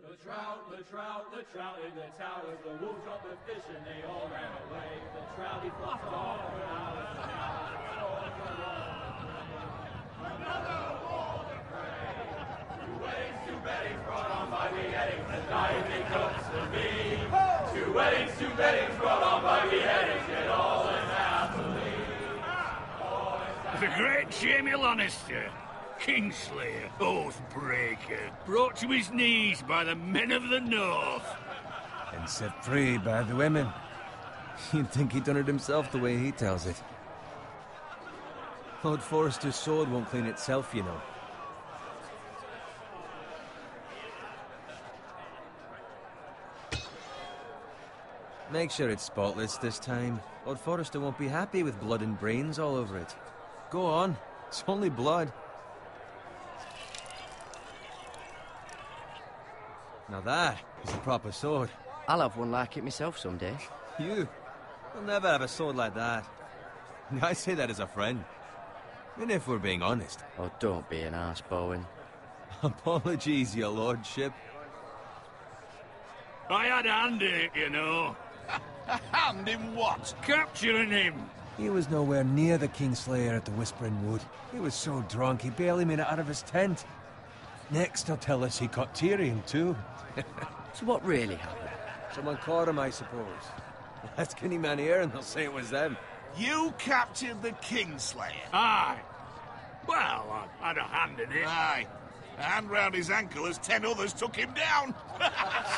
The trout in the towers, the wolves dropped the fish and they all ran away. The trout he flopped off for hours and hours. Another war to pray. 2 weddings, 2 beddings brought on by beheadings, and diving cooks for me. 2 weddings, 2 beddings brought on by beheadings, yet all is happily. The great Jamie Lannister, Kingslayer, Oathbreaker, brought to his knees by the men of the North. And set free by the women. You'd think he'd done it himself the way he tells it. Lord Forrester's sword won't clean itself, you know. Make sure it's spotless this time. Lord Forrester won't be happy with blood and brains all over it. Go on. It's only blood. Now that is a proper sword. I'll have one like it myself someday. You'll never have a sword like that. I say that as a friend. And if we're being honest. Oh, don't be an arse, Bowen. Apologies, your lordship. I had a hand in it, you know. A hand in what? Capturing him. He was nowhere near the Kingslayer at the Whispering Wood. He was so drunk he barely made it out of his tent. Next he'll tell us he caught Tyrion too. So what really happened? Someone caught him, I suppose. Ask any man here and they'll say it was them. You captured the Kingslayer? Aye. Well, I had a hand in it. Aye. A hand round his ankle as 10 others took him down.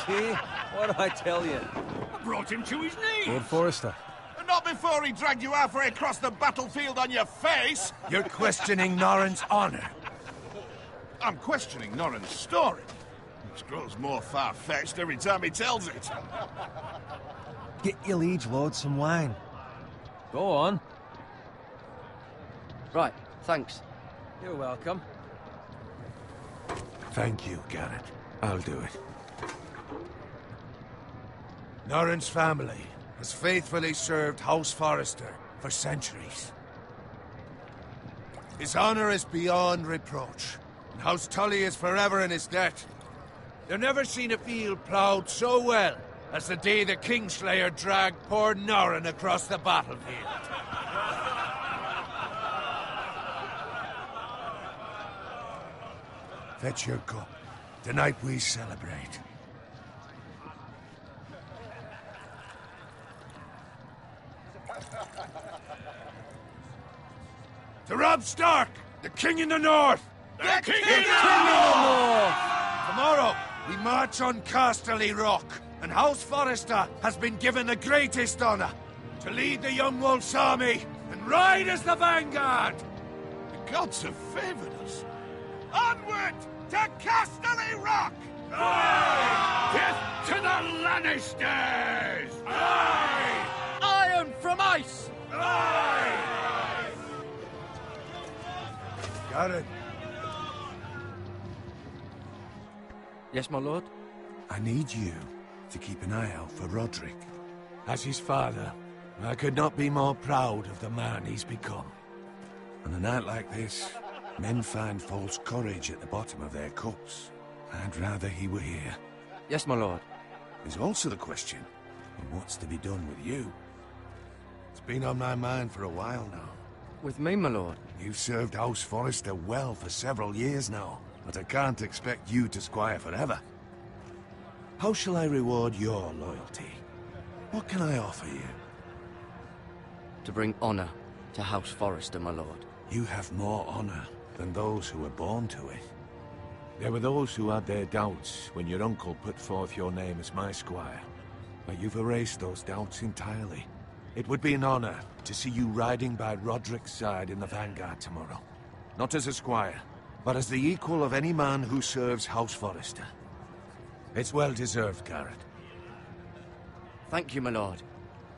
See? What do I tell you? I brought him to his knees. Lord Forrester. Not before he dragged you halfway across the battlefield on your face. You're questioning Norrin's honor. I'm questioning Norrin's story. It grows more far-fetched every time he tells it. Get your liege lord some wine. Go on. Right, thanks. You're welcome. Thank you, Garrett. I'll do it. Norrin's family has faithfully served House Forrester for centuries. His honor is beyond reproach, and House Tully is forever in his debt. They've never seen a field ploughed so well as the day the Kingslayer dragged poor Norrin across the battlefield. Fetch your cup. Tonight we celebrate. To Robb Stark, the King in the North! The King in the North! Tomorrow, we march on Casterly Rock, and House Forrester has been given the greatest honor to lead the Young Wolf's army and ride as the vanguard! The gods have favored us. Onward to Casterly Rock! Aye! Death to the Lannisters! Aye! Iron from ice! Aye! Got it. Yes, my lord? I need you to keep an eye out for Roderick. As his father, I could not be more proud of the man he's become. On a night like this, men find false courage at the bottom of their cups. I'd rather he were here. Yes, my lord. There's also the question of what's to be done with you. It's been on my mind for a while now. With me, my lord? You've served House Forrester well for several years now, but I can't expect you to squire forever. How shall I reward your loyalty? What can I offer you? To bring honor to House Forrester, my lord. You have more honor than those who were born to it. There were those who had their doubts when your uncle put forth your name as my squire, but you've erased those doubts entirely. It would be an honor to see you riding by Roderick's side in the vanguard tomorrow. Not as a squire, but as the equal of any man who serves House Forrester. It's well deserved, Garrett. Thank you, my lord.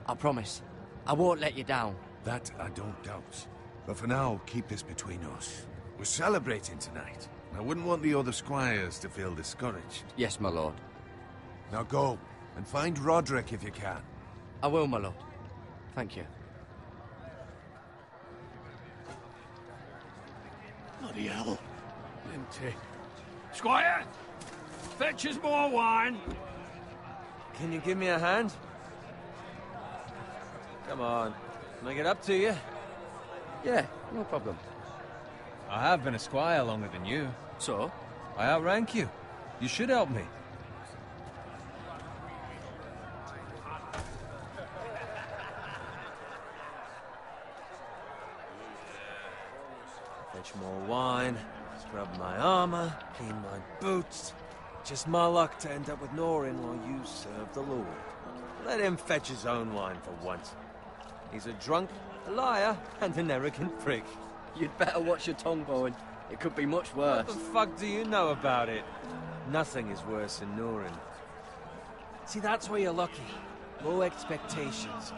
I promise. I won't let you down. That I don't doubt. But for now, keep this between us. We're celebrating tonight. I wouldn't want the other squires to feel discouraged. Yes, my lord. Now go, and find Roderick if you can. I will, my lord. Thank you. Bloody hell. Empty. Squire! Fetch us more wine. Can you give me a hand? Come on. Make it up to you. Yeah, no problem. I have been a squire longer than you. So? I outrank you. You should help me. Fetch more wine, scrub my armor, clean my boots. Just my luck to end up with Norin while you serve the Lord. Let him fetch his own wine for once. He's a drunk, a liar, and an arrogant prick. You'd better watch your tongue, Bowen. It could be much worse. What the fuck do you know about it? Nothing is worse than Norin. See, that's where you're lucky. Low expectations.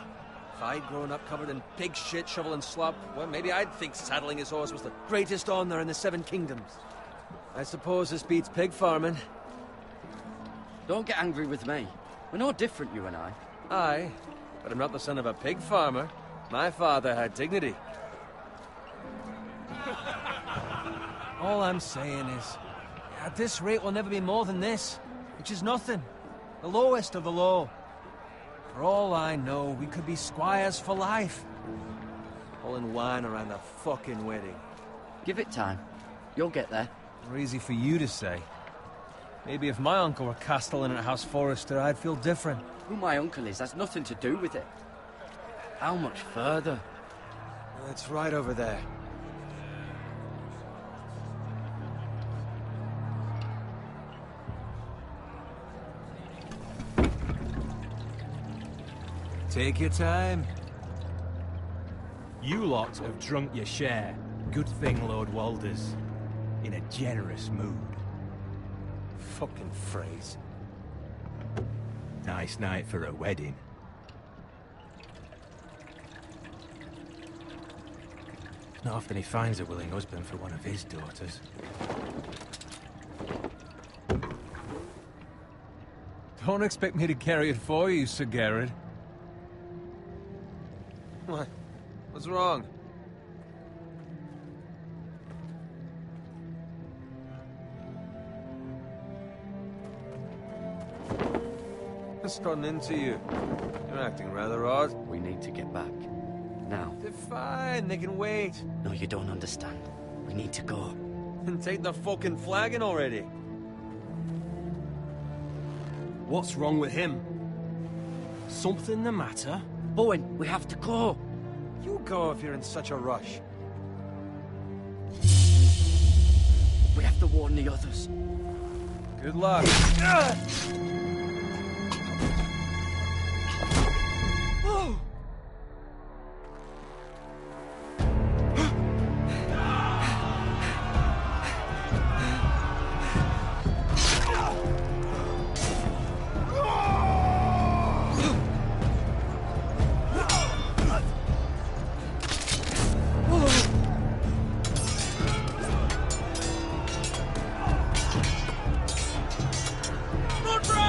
If I'd grown up covered in pig shit, shovel and slop, well, maybe I'd think saddling his horse was the greatest honor in the Seven Kingdoms. I suppose this beats pig farming. Don't get angry with me. We're no different, you and I. Aye, but I'm not the son of a pig farmer. My father had dignity. All I'm saying is, at this rate we'll never be more than this, which is nothing. The lowest of the low. For all I know, we could be squires for life. Pulling wine around a fucking wedding. Give it time. You'll get there. More easy for you to say. Maybe if my uncle were castellan at House Forrester, I'd feel different. Who my uncle is has nothing to do with it. How much further? It's right over there. Take your time. You lot have drunk your share. Good thing Lord Walder's in a generous mood. Fucking phrase. Nice night for a wedding. Not often he finds a willing husband for one of his daughters. Don't expect me to carry it for you, Sir Garrett. What? What's wrong? What's gotten into you? You're acting rather odd. We need to get back. Now. They're fine, they can wait. No, you don't understand. We need to go. And take the fucking flagon already. What's wrong with him? Something the matter? Bowen, we have to go. You go if you're in such a rush. We have to warn the others. Good luck. Not right!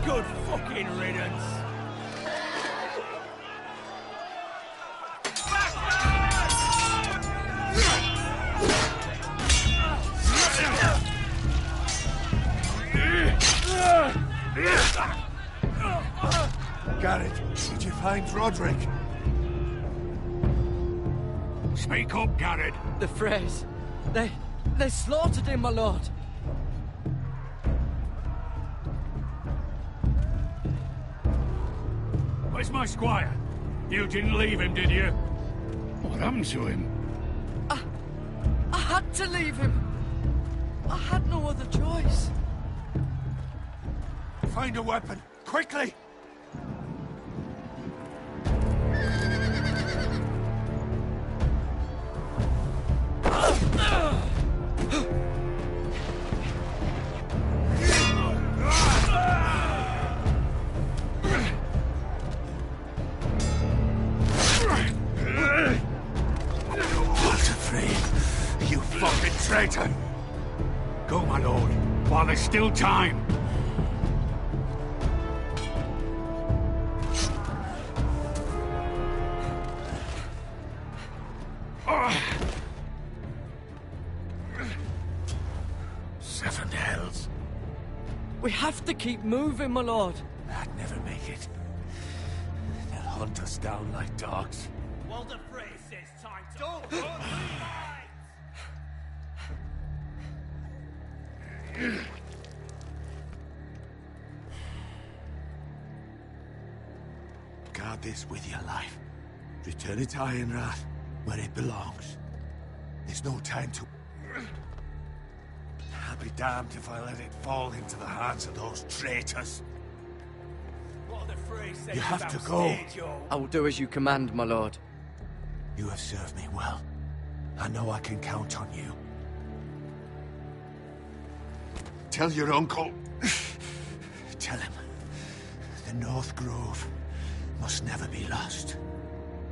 Good fucking riddance. Garrett, did you find Roderick? Speak up, Garrett. The Freys. They slaughtered him, my lord. Where's my squire? You didn't leave him, did you? What happened to him? I had to leave him. I had no other choice. Find a weapon, quickly! You fucking traitor! Go, my lord, while there's still time. Seven hells. We have to keep moving, my lord. I'd never make it. They'll hunt us down like dogs. Walder Frey says time to... Don't Guard this with your life. Return it to Ironrath, where it belongs. There's no time to... I'll be damned if I let it fall into the hands of those traitors. Walder Frey says You have about to go. stage, yo. I will do as you command, my lord. You have served me well. I know I can count on you. Tell your uncle... Tell him. The North Grove must never be lost.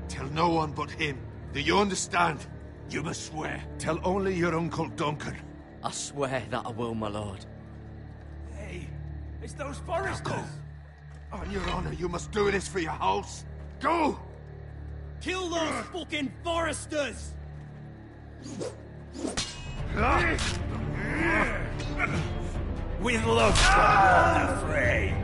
Tell no one but him. Do you understand? You must swear. Tell only your Uncle Duncan. I swear that I will, my lord. Hey, it's those foresters. Go. On your honor, you must do this for your house. Go! Kill those fucking foresters! With love from Walder Frey.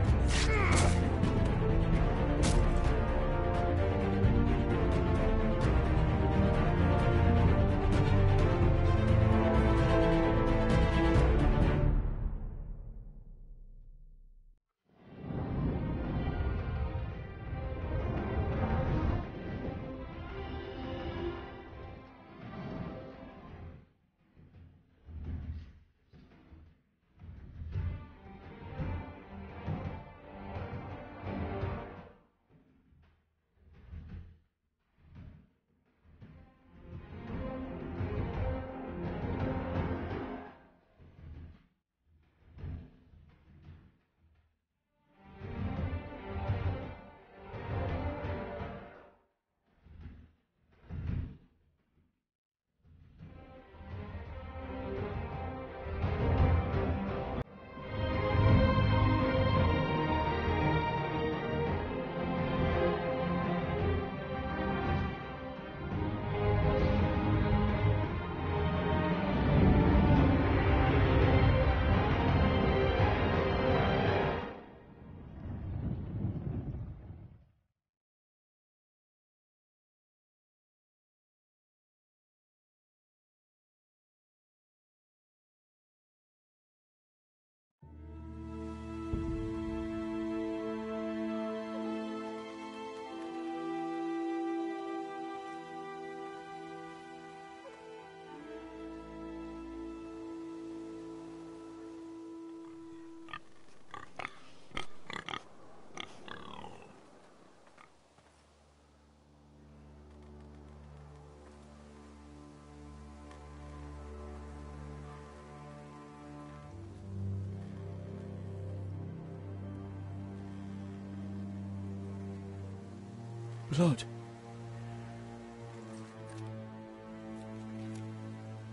Blood.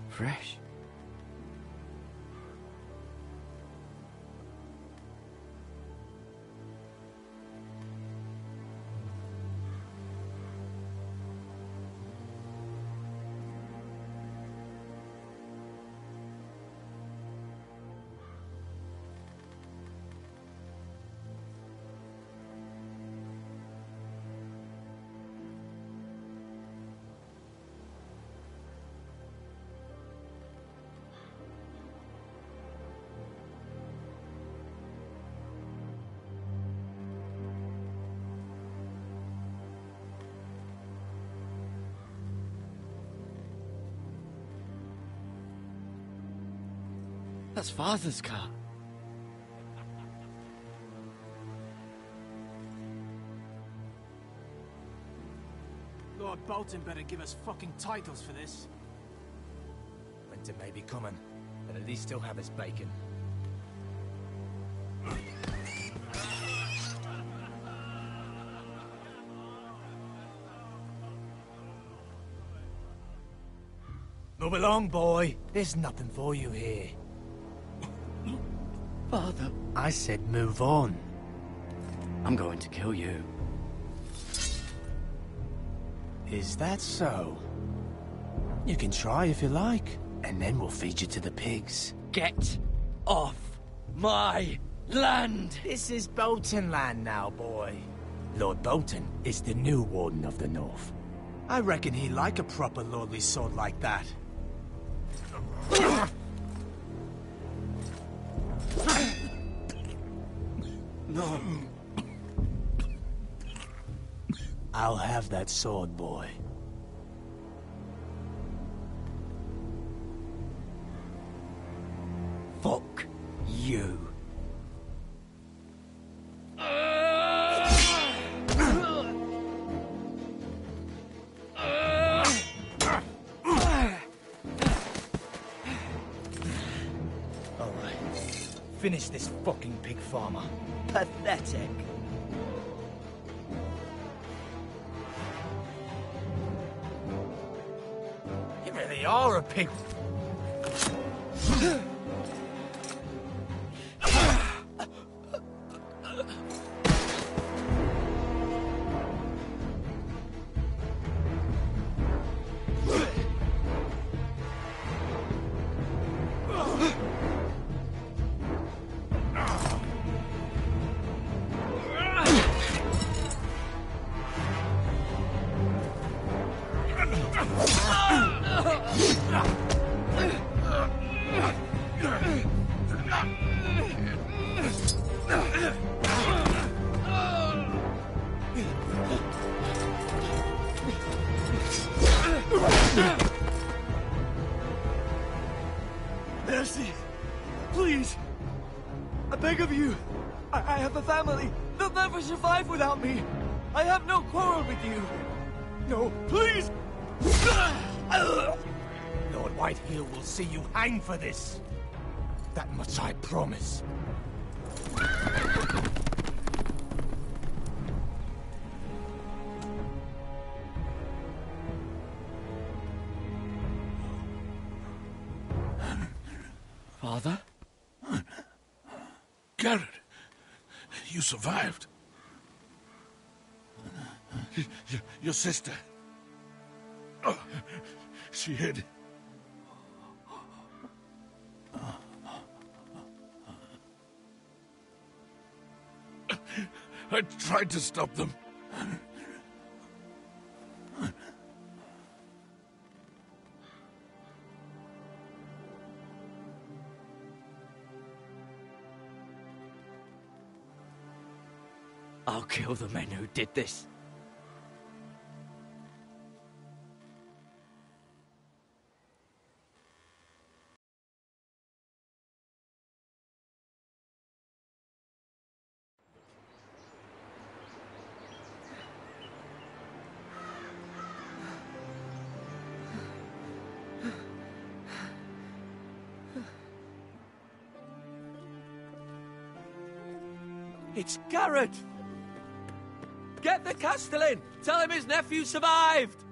Fresh. That's Father's car. Lord Bolton better give us fucking titles for this. Winter may be coming, but at least he'll have his bacon. Move along, boy. There's nothing for you here. Father, I said move on. I'm going to kill you. Is that so? You can try if you like, and then we'll feed you to the pigs. Get off my land! This is Bolton land now, boy. Lord Bolton is the new Warden of the North. I reckon he'd like a proper lordly sword like that. No. I'll have that sword, boy. Fuck you. Finish this fucking pig farmer. Pathetic. You really are a pig. Mercy! Please! I beg of you! I have a family! They'll never survive without me! I have no quarrel with you! No, please! Lord Whitehill will see you hang for this. That much I promise. Father? Garrett, you survived. Your sister. Oh, she hid. I tried to stop them. I'll kill the men who did this. It's Garrett! Get the Castellan! Tell him his nephew survived!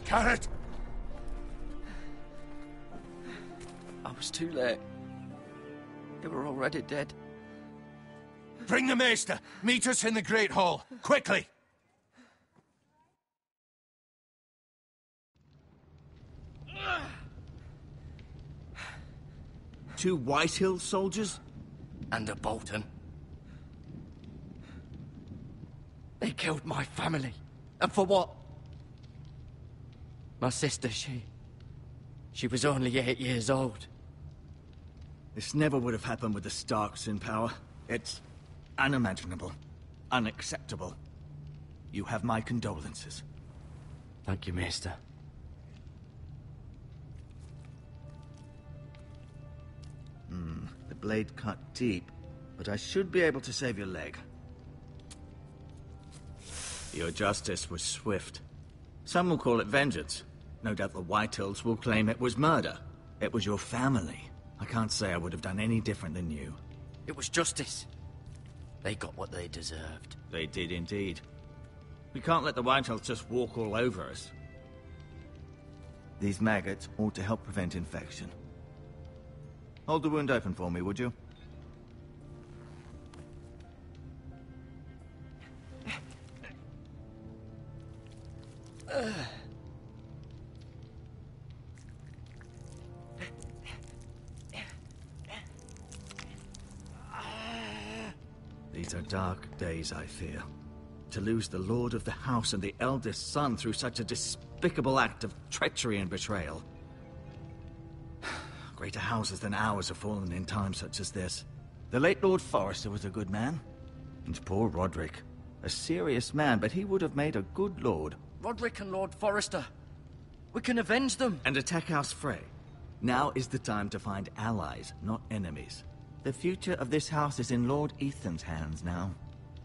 Carrot! I was too late. They were already dead. Bring the maester! Meet us in the Great Hall! Quickly! Two Whitehill soldiers? And a Bolton. They killed my family. And for what? My sister, she was only 8 years old. This never would have happened with the Starks in power. It's unimaginable. Unacceptable. You have my condolences. Thank you, Maester. The blade cut deep, but I should be able to save your leg. Your justice was swift. Some will call it vengeance. No doubt the Whitehills will claim it was murder. It was your family. I can't say I would have done any different than you. It was justice. They got what they deserved. They did indeed. We can't let the Whitehills just walk all over us. These maggots ought to help prevent infection. Hold the wound open for me, would you? These are dark days, I fear. To lose the lord of the house and the eldest son through such a despicable act of treachery and betrayal. Greater houses than ours have fallen in times such as this. The late Lord Forrester was a good man. And poor Roderick. A serious man, but he would have made a good lord. Roderick and Lord Forrester. We can avenge them. And attack House Frey. Now is the time to find allies, not enemies. The future of this house is in Lord Ethan's hands now.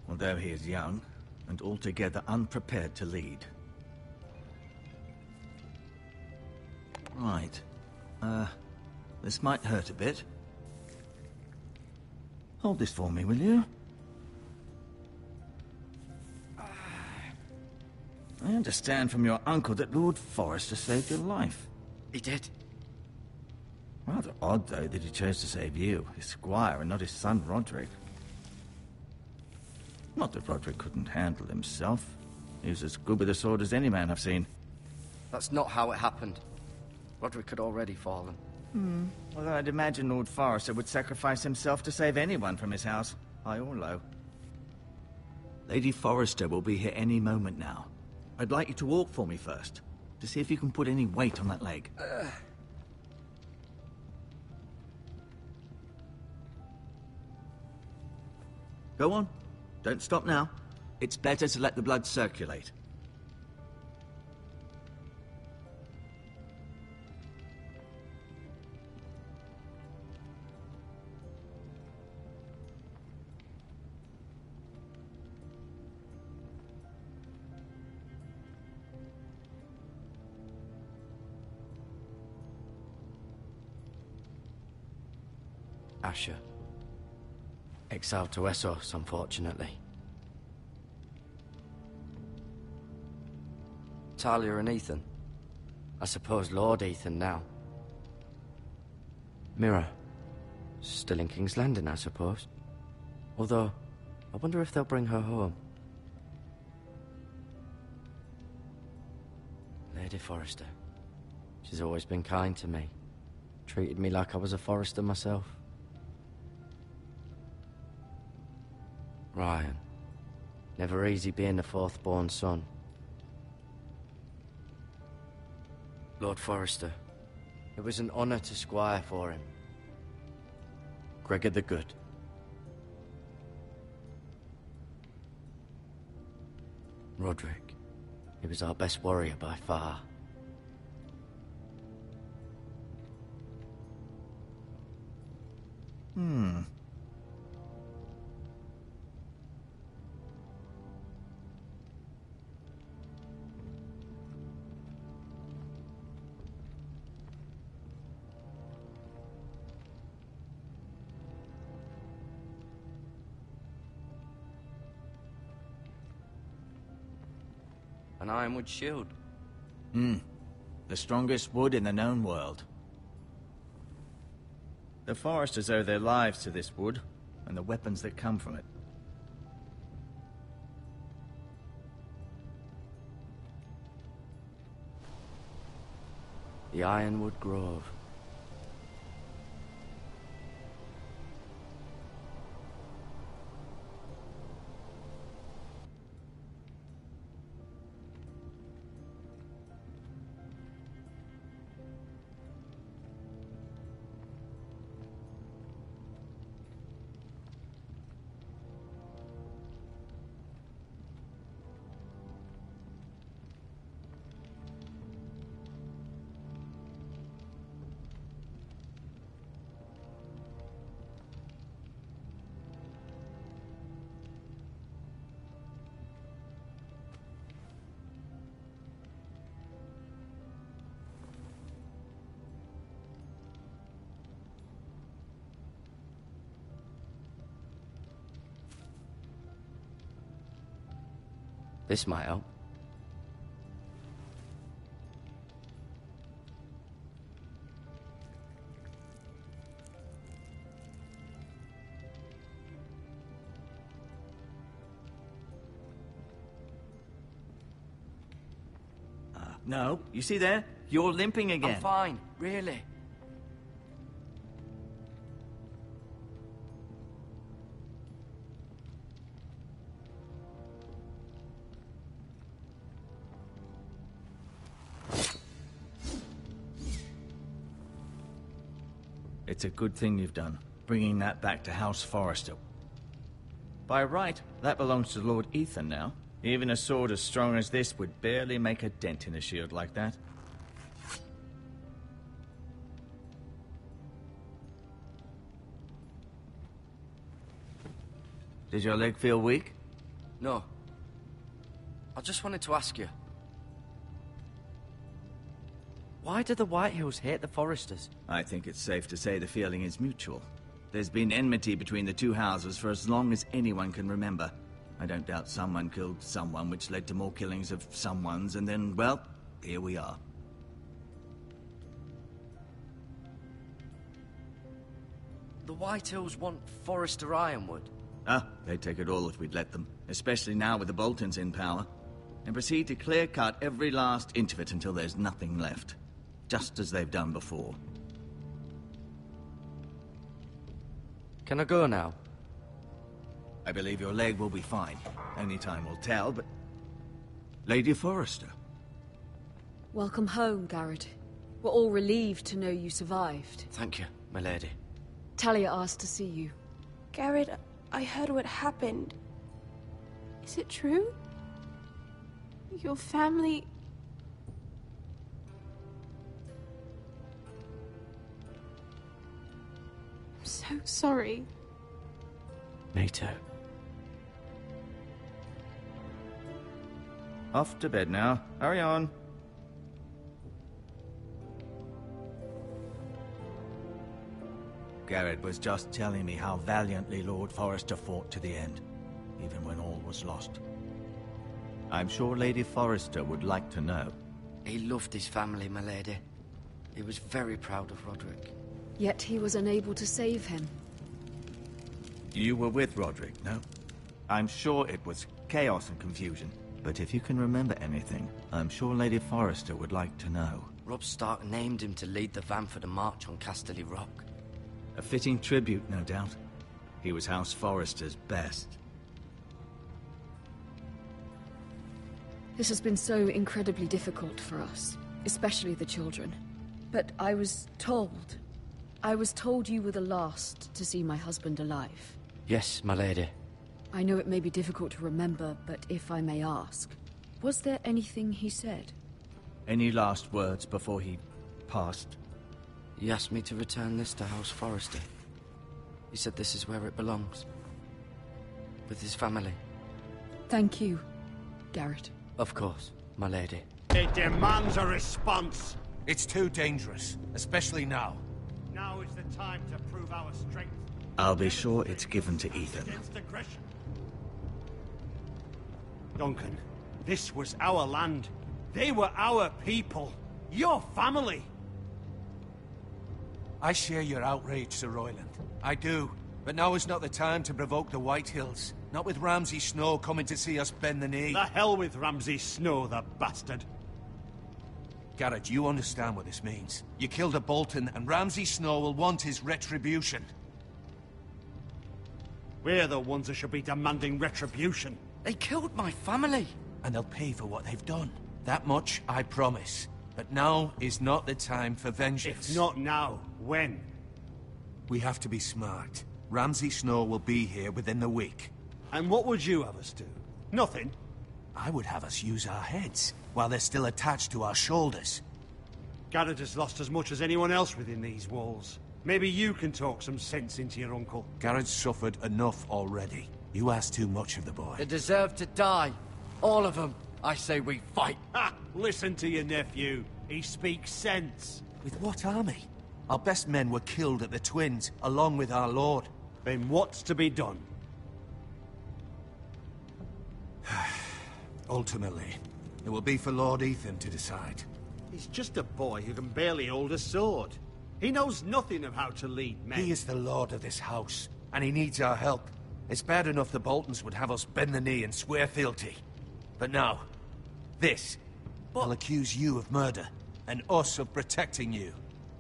Although he is young, and altogether unprepared to lead. Right. This might hurt a bit. Hold this for me, will you? I understand from your uncle that Lord Forrester saved your life. He did. Rather odd, though, that he chose to save you, his squire, and not his son, Roderick. Not that Roderick couldn't handle himself. He was as good with a sword as any man I've seen. That's not how it happened. Roderick had already fallen. Although I'd imagine Lord Forrester would sacrifice himself to save anyone from his house, high or low. Lady Forrester will be here any moment now. I'd like you to walk for me first, to see if you can put any weight on that leg. Go on. Don't stop now. It's better to let the blood circulate. Asher. Exiled to Essos, unfortunately. Talia and Ethan. I suppose Lord Ethan now. Mira. Still in King's Landing, I suppose. Although, I wonder if they'll bring her home. Lady Forrester. She's always been kind to me. Treated me like I was a Forrester myself. Ryan. Never easy being the fourth-born son. Lord Forrester. It was an honor to squire for him. Gregor the Good. Roderick. He was our best warrior by far. an ironwood shield. The strongest wood in the known world. The foresters owe their lives to this wood, and the weapons that come from it. The Ironwood Grove. This might help. No, you see there? You're limping again. I'm fine, really. It's a good thing you've done, bringing that back to House Forrester. By right, that belongs to Lord Ethan now. Even a sword as strong as this would barely make a dent in a shield like that. Did your leg feel weak? No. I just wanted to ask you. Why do the Whitehills hate the Forresters? I think it's safe to say the feeling is mutual. There's been enmity between the two houses for as long as anyone can remember. I don't doubt someone killed someone, which led to more killings of someones, and then, well, here we are. The Whitehills want Forrester Ironwood. They'd take it all if we'd let them, especially now with the Boltons in power, and proceed to clear-cut every last inch of it until there's nothing left, just as they've done before. Can I go now? I believe your leg will be fine. Only time will tell, but... Lady Forrester. Welcome home, Garrett. We're all relieved to know you survived. Thank you, my lady. Talia asked to see you. Garrett, I heard what happened. Is it true? Your family... I'm so sorry. Me too. Off to bed now. Hurry on. Garrett was just telling me how valiantly Lord Forrester fought to the end, even when all was lost. I'm sure Lady Forrester would like to know. He loved his family, my lady. He was very proud of Roderick. Yet he was unable to save him. You were with Roderick, no? I'm sure it was chaos and confusion. But if you can remember anything, I'm sure Lady Forrester would like to know. Robb Stark named him to lead the van for the march on Casterly Rock. A fitting tribute, no doubt. He was House Forrester's best. This has been so incredibly difficult for us, especially the children. But I was told you were the last to see my husband alive. Yes, my lady. I know it may be difficult to remember, but if I may ask, was there anything he said? Any last words before he passed? He asked me to return this to House Forrester. He said this is where it belongs. With his family. Thank you, Garrett. Of course, my lady. It demands a response. It's too dangerous, especially now. Now is the time to prove our strength. I'll be sure it's given to Ethan. Against aggression. Duncan, This was our land. They were our people. Your family. I share your outrage, Sir Royland. I do. But now is not the time to provoke the Whitehills. Not with Ramsay Snow coming to see us bend the knee. The hell with Ramsay Snow, the bastard. Garrett, you understand what this means. You killed a Bolton, and Ramsay Snow will want his retribution. We're the ones that should be demanding retribution. They killed my family. And they'll pay for what they've done. That much, I promise. But now is not the time for vengeance. If not now, when? We have to be smart. Ramsay Snow will be here within the week. And what would you have us do? Nothing? I would have us use our heads, while they're still attached to our shoulders. Garrett has lost as much as anyone else within these walls. Maybe you can talk some sense into your uncle. Garrett's suffered enough already. You ask too much of the boy. They deserve to die. All of them. I say we fight. Ha! Listen to your nephew. He speaks sense. With what army? Our best men were killed at the Twins, along with our lord. Then what's to be done? Ultimately, it will be for Lord Ethan to decide. He's just a boy who can barely hold a sword. He knows nothing of how to lead men. He is the lord of this house, and he needs our help. It's bad enough the Boltons would have us bend the knee and swear fealty. But now, this. I'll accuse you of murder, and us of protecting you.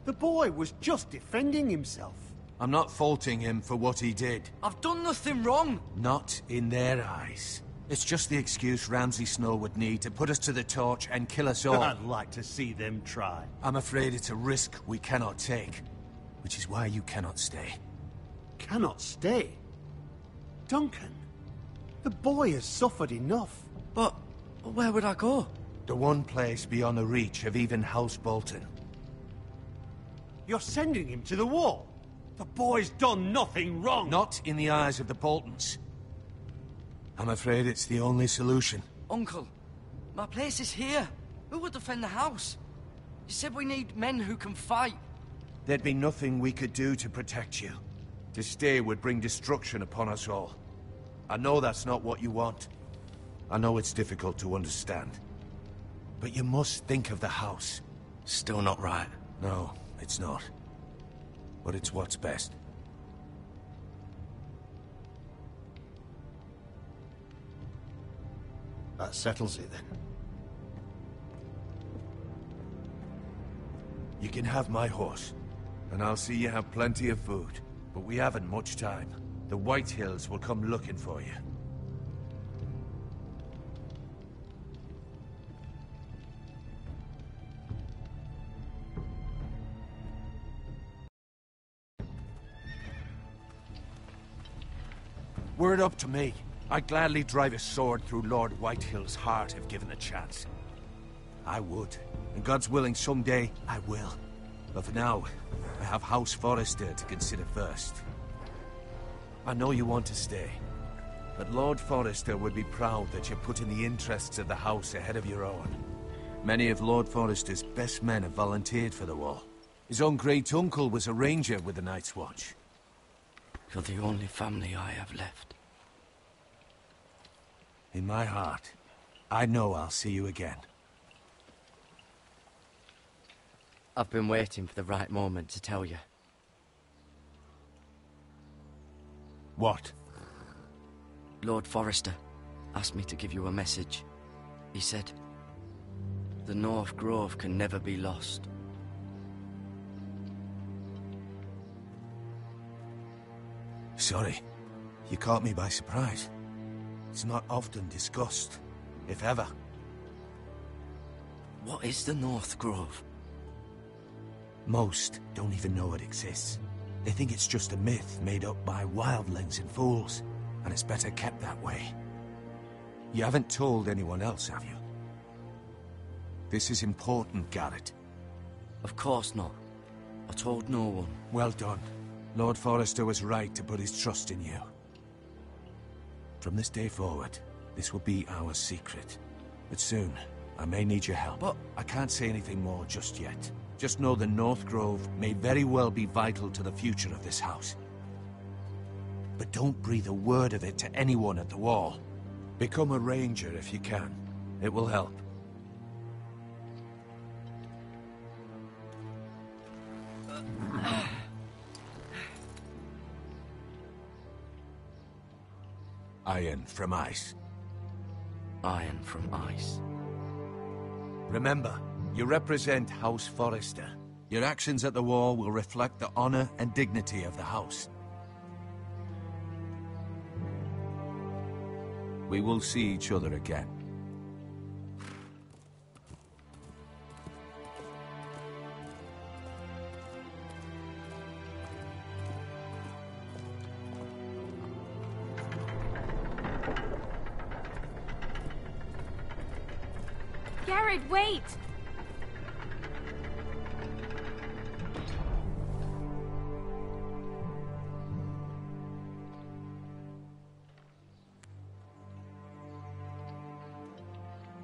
The boy was just defending himself. I'm not faulting him for what he did. I've done nothing wrong. Not in their eyes. It's just the excuse Ramsay Snow would need to put us to the torch and kill us all. I'd like to see them try. I'm afraid it's a risk we cannot take, which is why you cannot stay. Cannot stay? Duncan, the boy has suffered enough. But where would I go? The one place beyond the reach of even House Bolton. You're sending him to the wall? The boy's done nothing wrong. Not in the eyes of the Boltons. I'm afraid it's the only solution. Uncle, my place is here. Who will defend the house? You said we need men who can fight. There'd be nothing we could do to protect you. To stay would bring destruction upon us all. I know that's not what you want. I know it's difficult to understand. But you must think of the house. Still not right. No, it's not. But it's what's best. That settles it, then. You can have my horse, and I'll see you have plenty of food. But we haven't much time. The Whitehills will come looking for you. Were it up to me, I'd gladly drive a sword through Lord Whitehill's heart if given a chance. I would. And God's willing, someday I will. But for now, I have House Forrester to consider first. I know you want to stay, but Lord Forrester would be proud that you're putting the interests of the house ahead of your own. Many of Lord Forrester's best men have volunteered for the wall. His own great-uncle was a ranger with the Night's Watch. You're the only family I have left. In my heart, I know I'll see you again. I've been waiting for the right moment to tell you. What? Lord Forrester asked me to give you a message. He said, the North Grove can never be lost. Sorry. You caught me by surprise. It's not often discussed, if ever. What is the North Grove? Most don't even know it exists. They think it's just a myth made up by wildlings and fools, and it's better kept that way. You haven't told anyone else, have you? This is important, Garrett. Of course not. I told no one. Well done. Lord Forrester was right to put his trust in you. From this day forward, this will be our secret. But soon, I may need your help. But I can't say anything more just yet. Just know the North Grove may very well be vital to the future of this house. But don't breathe a word of it to anyone at the wall. Become a ranger if you can. It will help. Iron from ice. Iron from ice. Remember, you represent House Forrester. Your actions at the war will reflect the honor and dignity of the house. We will see each other again. Garrett, wait!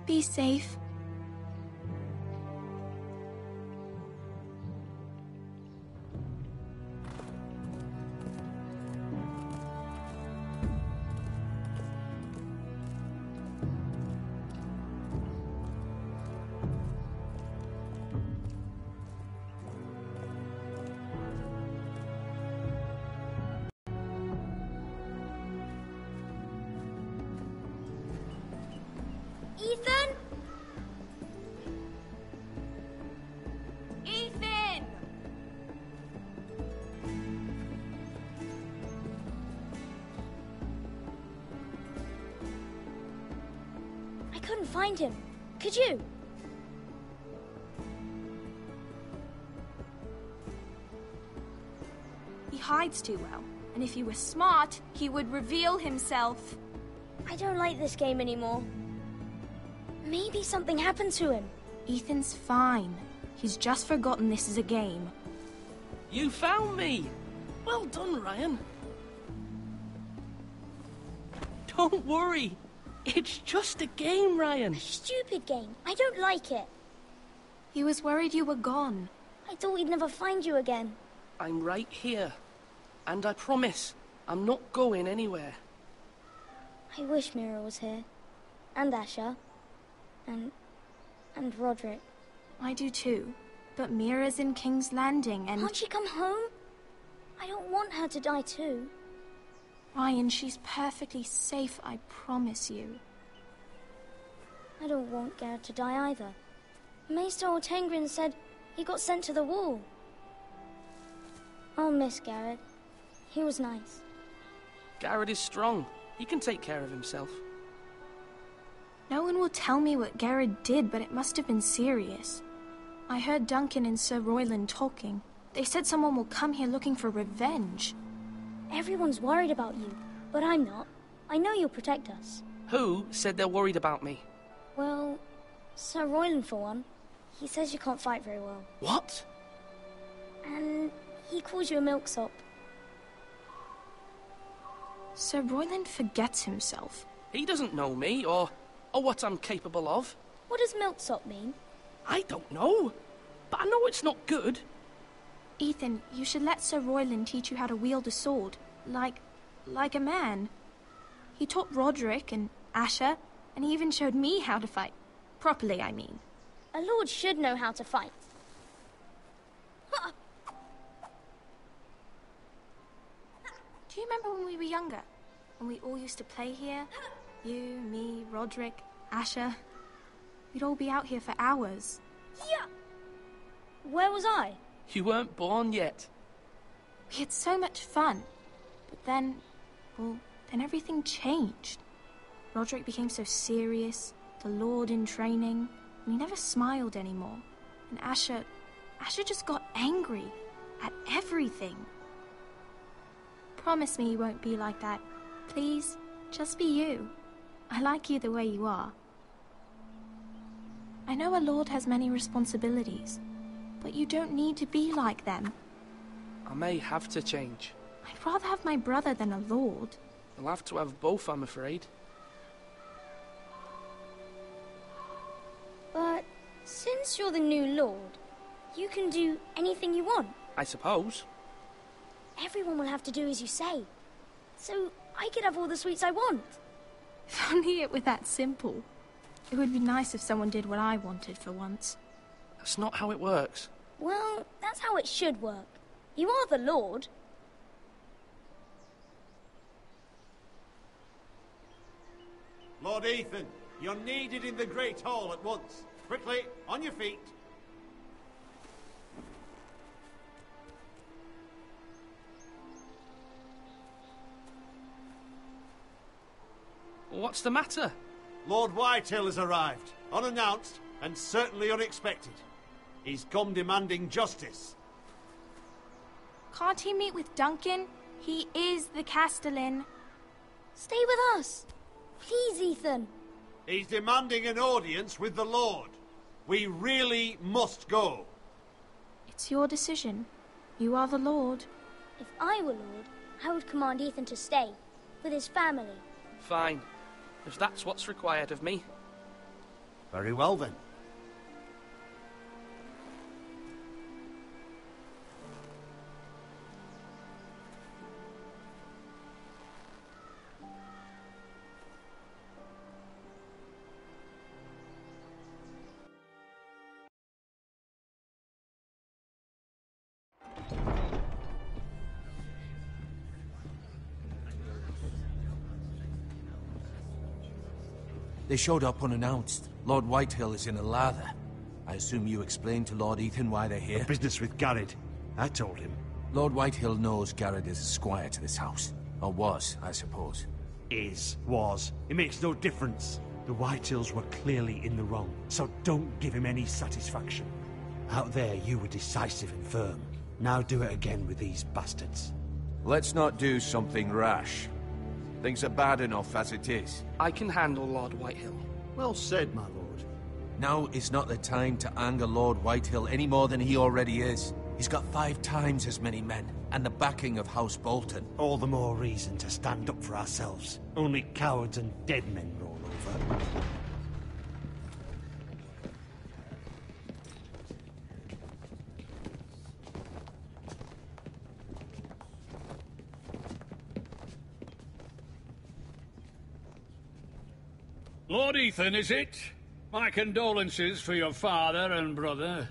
Be safe. Ethan? Ethan! I couldn't find him. Could you? He hides too well, and if he were smart, he would reveal himself. I don't like this game anymore. Maybe something happened to him. Ethan's fine. He's just forgotten this is a game. You found me! Well done, Ryan. Don't worry. It's just a game, Ryan. A stupid game. I don't like it. He was worried you were gone. I thought we'd never find you again. I'm right here. And I promise, I'm not going anywhere. I wish Mira was here. And Asher. And Roderick. I do too. But Mira's in King's Landing and... Can't she come home? I don't want her to die too. Ryan, she's perfectly safe, I promise you. I don't want Garrett to die either. Maester Ortengrin said he got sent to the wall. I'll miss Garrett. He was nice. Garrett is strong. He can take care of himself. No one will tell me what Garrett did, but it must have been serious. I heard Duncan and Sir Royland talking. They said someone will come here looking for revenge. Everyone's worried about you, but I'm not. I know you'll protect us. Who said they're worried about me? Well, Sir Royland for one. He says you can't fight very well. What? And he calls you a milksop. Sir Royland forgets himself. He doesn't know me, or what I'm capable of. What does milksop mean? I don't know, but I know it's not good. Ethan, you should let Sir Royland teach you how to wield a sword, like a man. He taught Roderick and Asher, and he even showed me how to fight. Properly, I mean. A lord should know how to fight. Do you remember when we were younger? When we all used to play here? You, me, Roderick, Asher. We'd all be out here for hours. Yeah! Where was I? You weren't born yet. We had so much fun. But then, well, then everything changed. Roderick became so serious, the Lord in training, and he never smiled anymore. And Asher just got angry at everything. Promise me you won't be like that. Please, just be you. I like you the way you are. I know a lord has many responsibilities, but you don't need to be like them. I may have to change. I'd rather have my brother than a lord. I'll have to have both, I'm afraid. But since you're the new lord, you can do anything you want. I suppose. Everyone will have to do as you say. So I could have all the sweets I want. If only it were that simple. It would be nice if someone did what I wanted for once. That's not how it works. Well, that's how it should work. You are the Lord. Lord Ethan, you're needed in the Great Hall at once. Quickly, on your feet. What's the matter? Lord Whitehill has arrived, unannounced and certainly unexpected. He's come demanding justice. Can't he meet with Duncan? He is the Castellan. Stay with us. Please, Ethan. He's demanding an audience with the Lord. We really must go. It's your decision. You are the Lord. If I were Lord, I would command Ethan to stay, with his family. Fine. If that's what's required of me. Very well, then. They showed up unannounced. Lord Whitehill is in a lather. I assume you explained to Lord Ethan why they're here? A business with Garrett. I told him. Lord Whitehill knows Garrett is a squire to this house. Or was, I suppose. Was. It makes no difference. The Whitehills were clearly in the wrong, so don't give him any satisfaction. Out there, you were decisive and firm. Now do it again with these bastards. Let's not do something rash. Things are bad enough as it is. I can handle Lord Whitehill. Well said, my lord. Now is not the time to anger Lord Whitehill any more than he already is. He's got 5 times as many men, and the backing of House Bolton. All the more reason to stand up for ourselves. Only cowards and dead men roll over. Lord Ethan, is it? My condolences for your father and brother.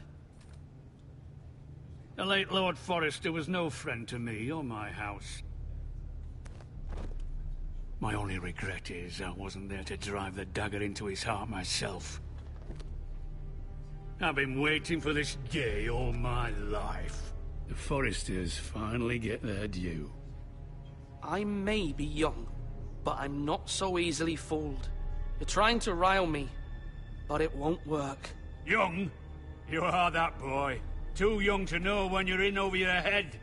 The late Lord Forrester was no friend to me or my house. My only regret is I wasn't there to drive the dagger into his heart myself. I've been waiting for this day all my life. The Forresters finally get their due. I may be young, but I'm not so easily fooled. You're trying to rile me, but it won't work. Young? You are that boy. Too young to know when you're in over your head.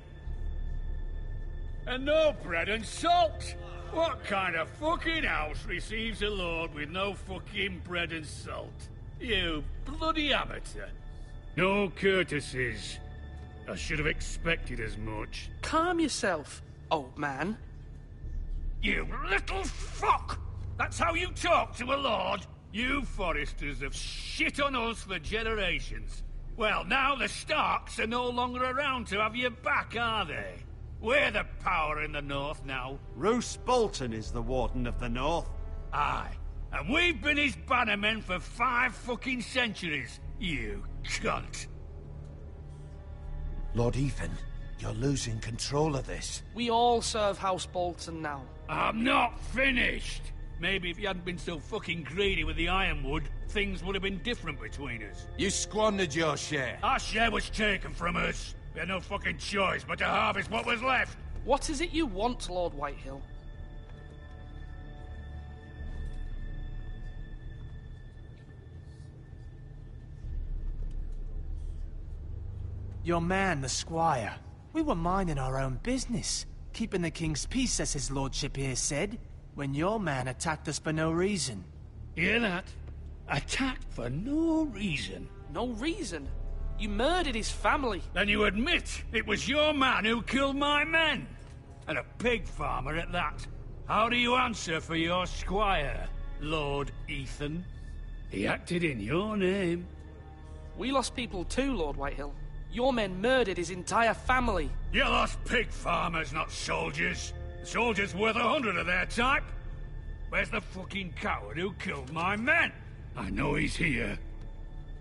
And no bread and salt! What kind of fucking house receives a lord with no fucking bread and salt? You bloody amateur. No courtesies. I should have expected as much. Calm yourself, old man. You little fuck! That's how you talk to a lord? You Forresters have shit on us for generations. Well, now the Starks are no longer around to have your back, are they? We're the power in the north now. Roose Bolton is the Warden of the North. Aye. And we've been his bannermen for 5 fucking centuries, you cunt. Lord Ethan, you're losing control of this. We all serve House Bolton now. I'm not finished. Maybe if you hadn't been so fucking greedy with the ironwood, things would have been different between us. You squandered your share. Our share was taken from us. We had no fucking choice but to harvest what was left. What is it you want, Lord Whitehill? Your man, the squire. We were minding our own business, keeping the king's peace, as his lordship here said, when your man attacked us for no reason. Hear that? Attacked for no reason. No reason? You murdered his family. Then you admit it was your man who killed my men. And a pig farmer at that. How do you answer for your squire, Lord Ethan? He acted in your name. We lost people too, Lord Whitehill. Your men murdered his entire family. You lost pig farmers, not soldiers. The soldiers worth 100 of their type. Where's the fucking coward who killed my men? I know he's here.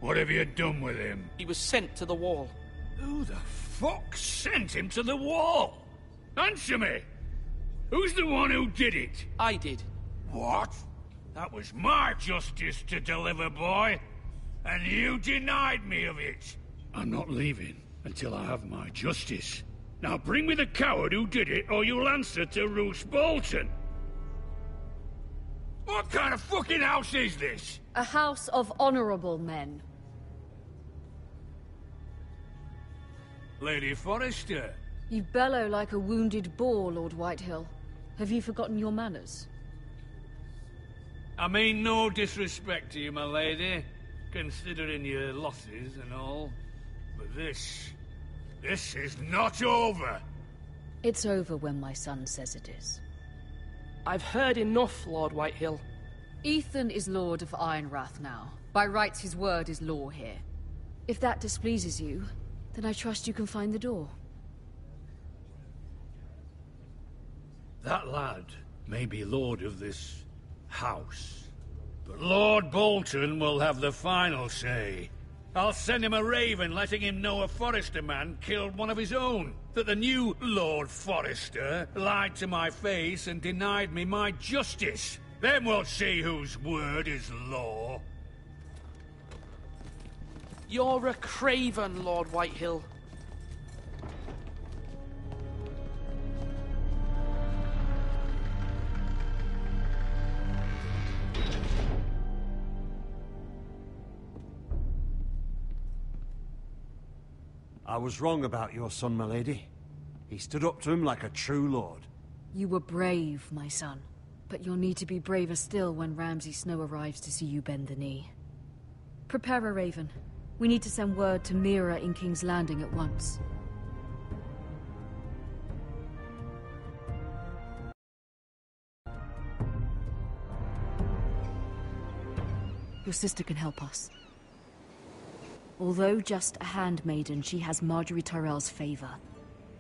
What have you done with him? He was sent to the wall. Who the fuck sent him to the wall? Answer me! Who's the one who did it? I did. What? That was my justice to deliver, boy. And you denied me of it. I'm not leaving until I have my justice. Now bring me the coward who did it, or you'll answer to Roose Bolton. What kind of fucking house is this? A house of honorable men. Lady Forrester. You bellow like a wounded boar, Lord Whitehill. Have you forgotten your manners? I mean no disrespect to you, my lady, considering your losses and all. But this is not over. It's over when my son says it is. I've heard enough, Lord Whitehill. Ethan is Lord of Ironrath now. By rights, his word is law here. If that displeases you, then I trust you can find the door. That lad may be lord of this house, but Lord Bolton will have the final say. I'll send him a raven letting him know a Forrester man killed one of his own. That the new Lord Forrester lied to my face and denied me my justice. Then we'll see whose word is law. You're a craven, Lord Whitehill. I was wrong about your son, my lady. He stood up to him like a true lord. You were brave, my son. But you'll need to be braver still when Ramsay Snow arrives to see you bend the knee. Prepare a raven. We need to send word to Mira in King's Landing at once. Your sister can help us. Although just a handmaiden, she has Marjorie Tyrell's favor.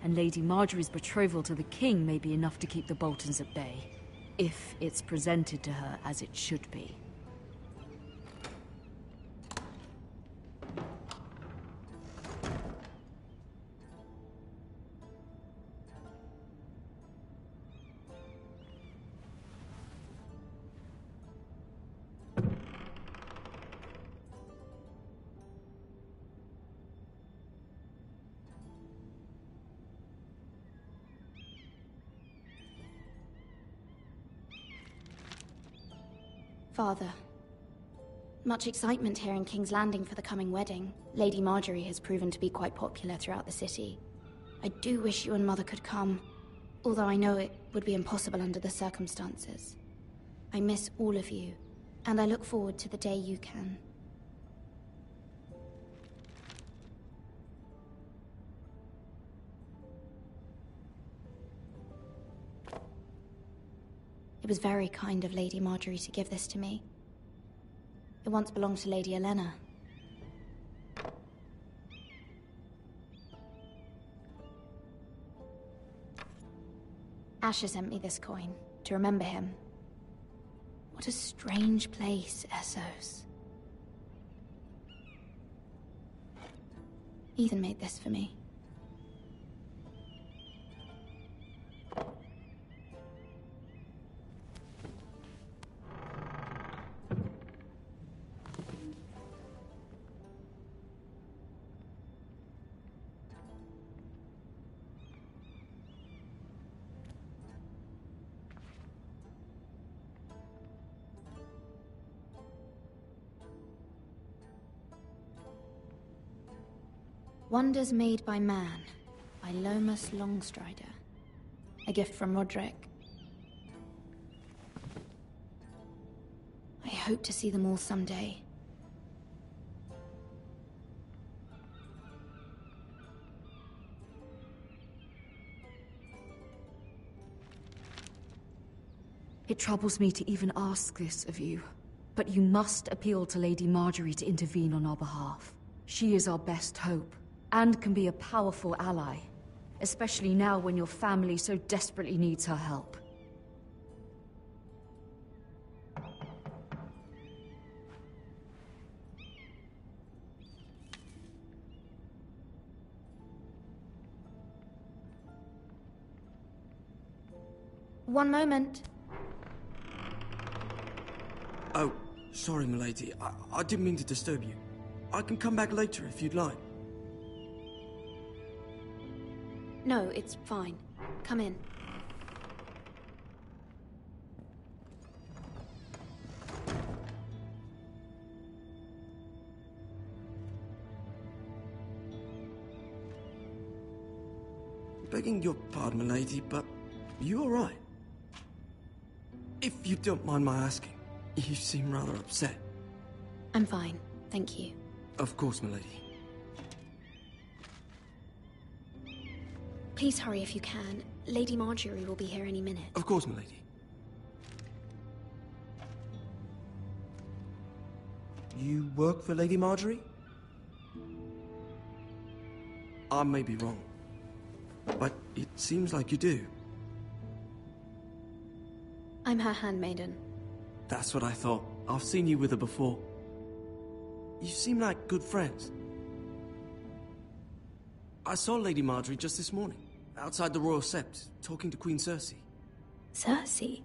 And Lady Marjorie's betrothal to the king may be enough to keep the Boltons at bay. If it's presented to her as it should be. Father. Much excitement here in King's Landing for the coming wedding. Lady Marjorie has proven to be quite popular throughout the city. I do wish you and Mother could come, although I know it would be impossible under the circumstances. I miss all of you, and I look forward to the day you can. It was very kind of Lady Marjorie to give this to me. It once belonged to Lady Elena. Asher sent me this coin to remember him. What a strange place, Essos. Ethan made this for me. Wonders Made by Man, by Lomas Longstrider. A gift from Roderick. I hope to see them all someday. It troubles me to even ask this of you, but you must appeal to Lady Marjorie to intervene on our behalf. She is our best hope, and can be a powerful ally, especially now when your family so desperately needs her help. One moment. Oh, sorry, milady. I didn't mean to disturb you. I can come back later if you'd like. No, it's fine. Come in. Begging your pardon, milady, but you all right? If you don't mind my asking, you seem rather upset. I'm fine, thank you. Of course, milady. Please hurry if you can. Lady Marjorie will be here any minute. Of course, milady. You work for Lady Marjorie? I may be wrong, but it seems like you do. I'm her handmaiden. That's what I thought. I've seen you with her before. You seem like good friends. I saw Lady Marjorie just this morning, outside the Royal Sept, talking to Queen Cersei. Cersei?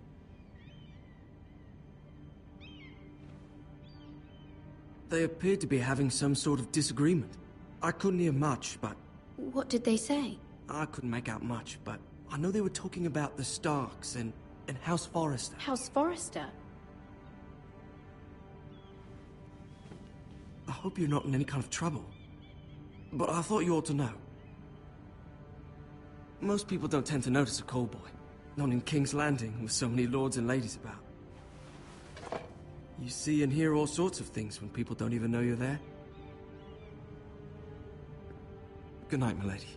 They appeared to be having some sort of disagreement. I couldn't hear much, but... What did they say? I couldn't make out much, but I know they were talking about the Starks and House Forrester. House Forrester? I hope you're not in any kind of trouble. But I thought you ought to know. Most people don't tend to notice a call boy. Not in King's Landing, with so many lords and ladies about. You see and hear all sorts of things when people don't even know you're there. Good night, milady.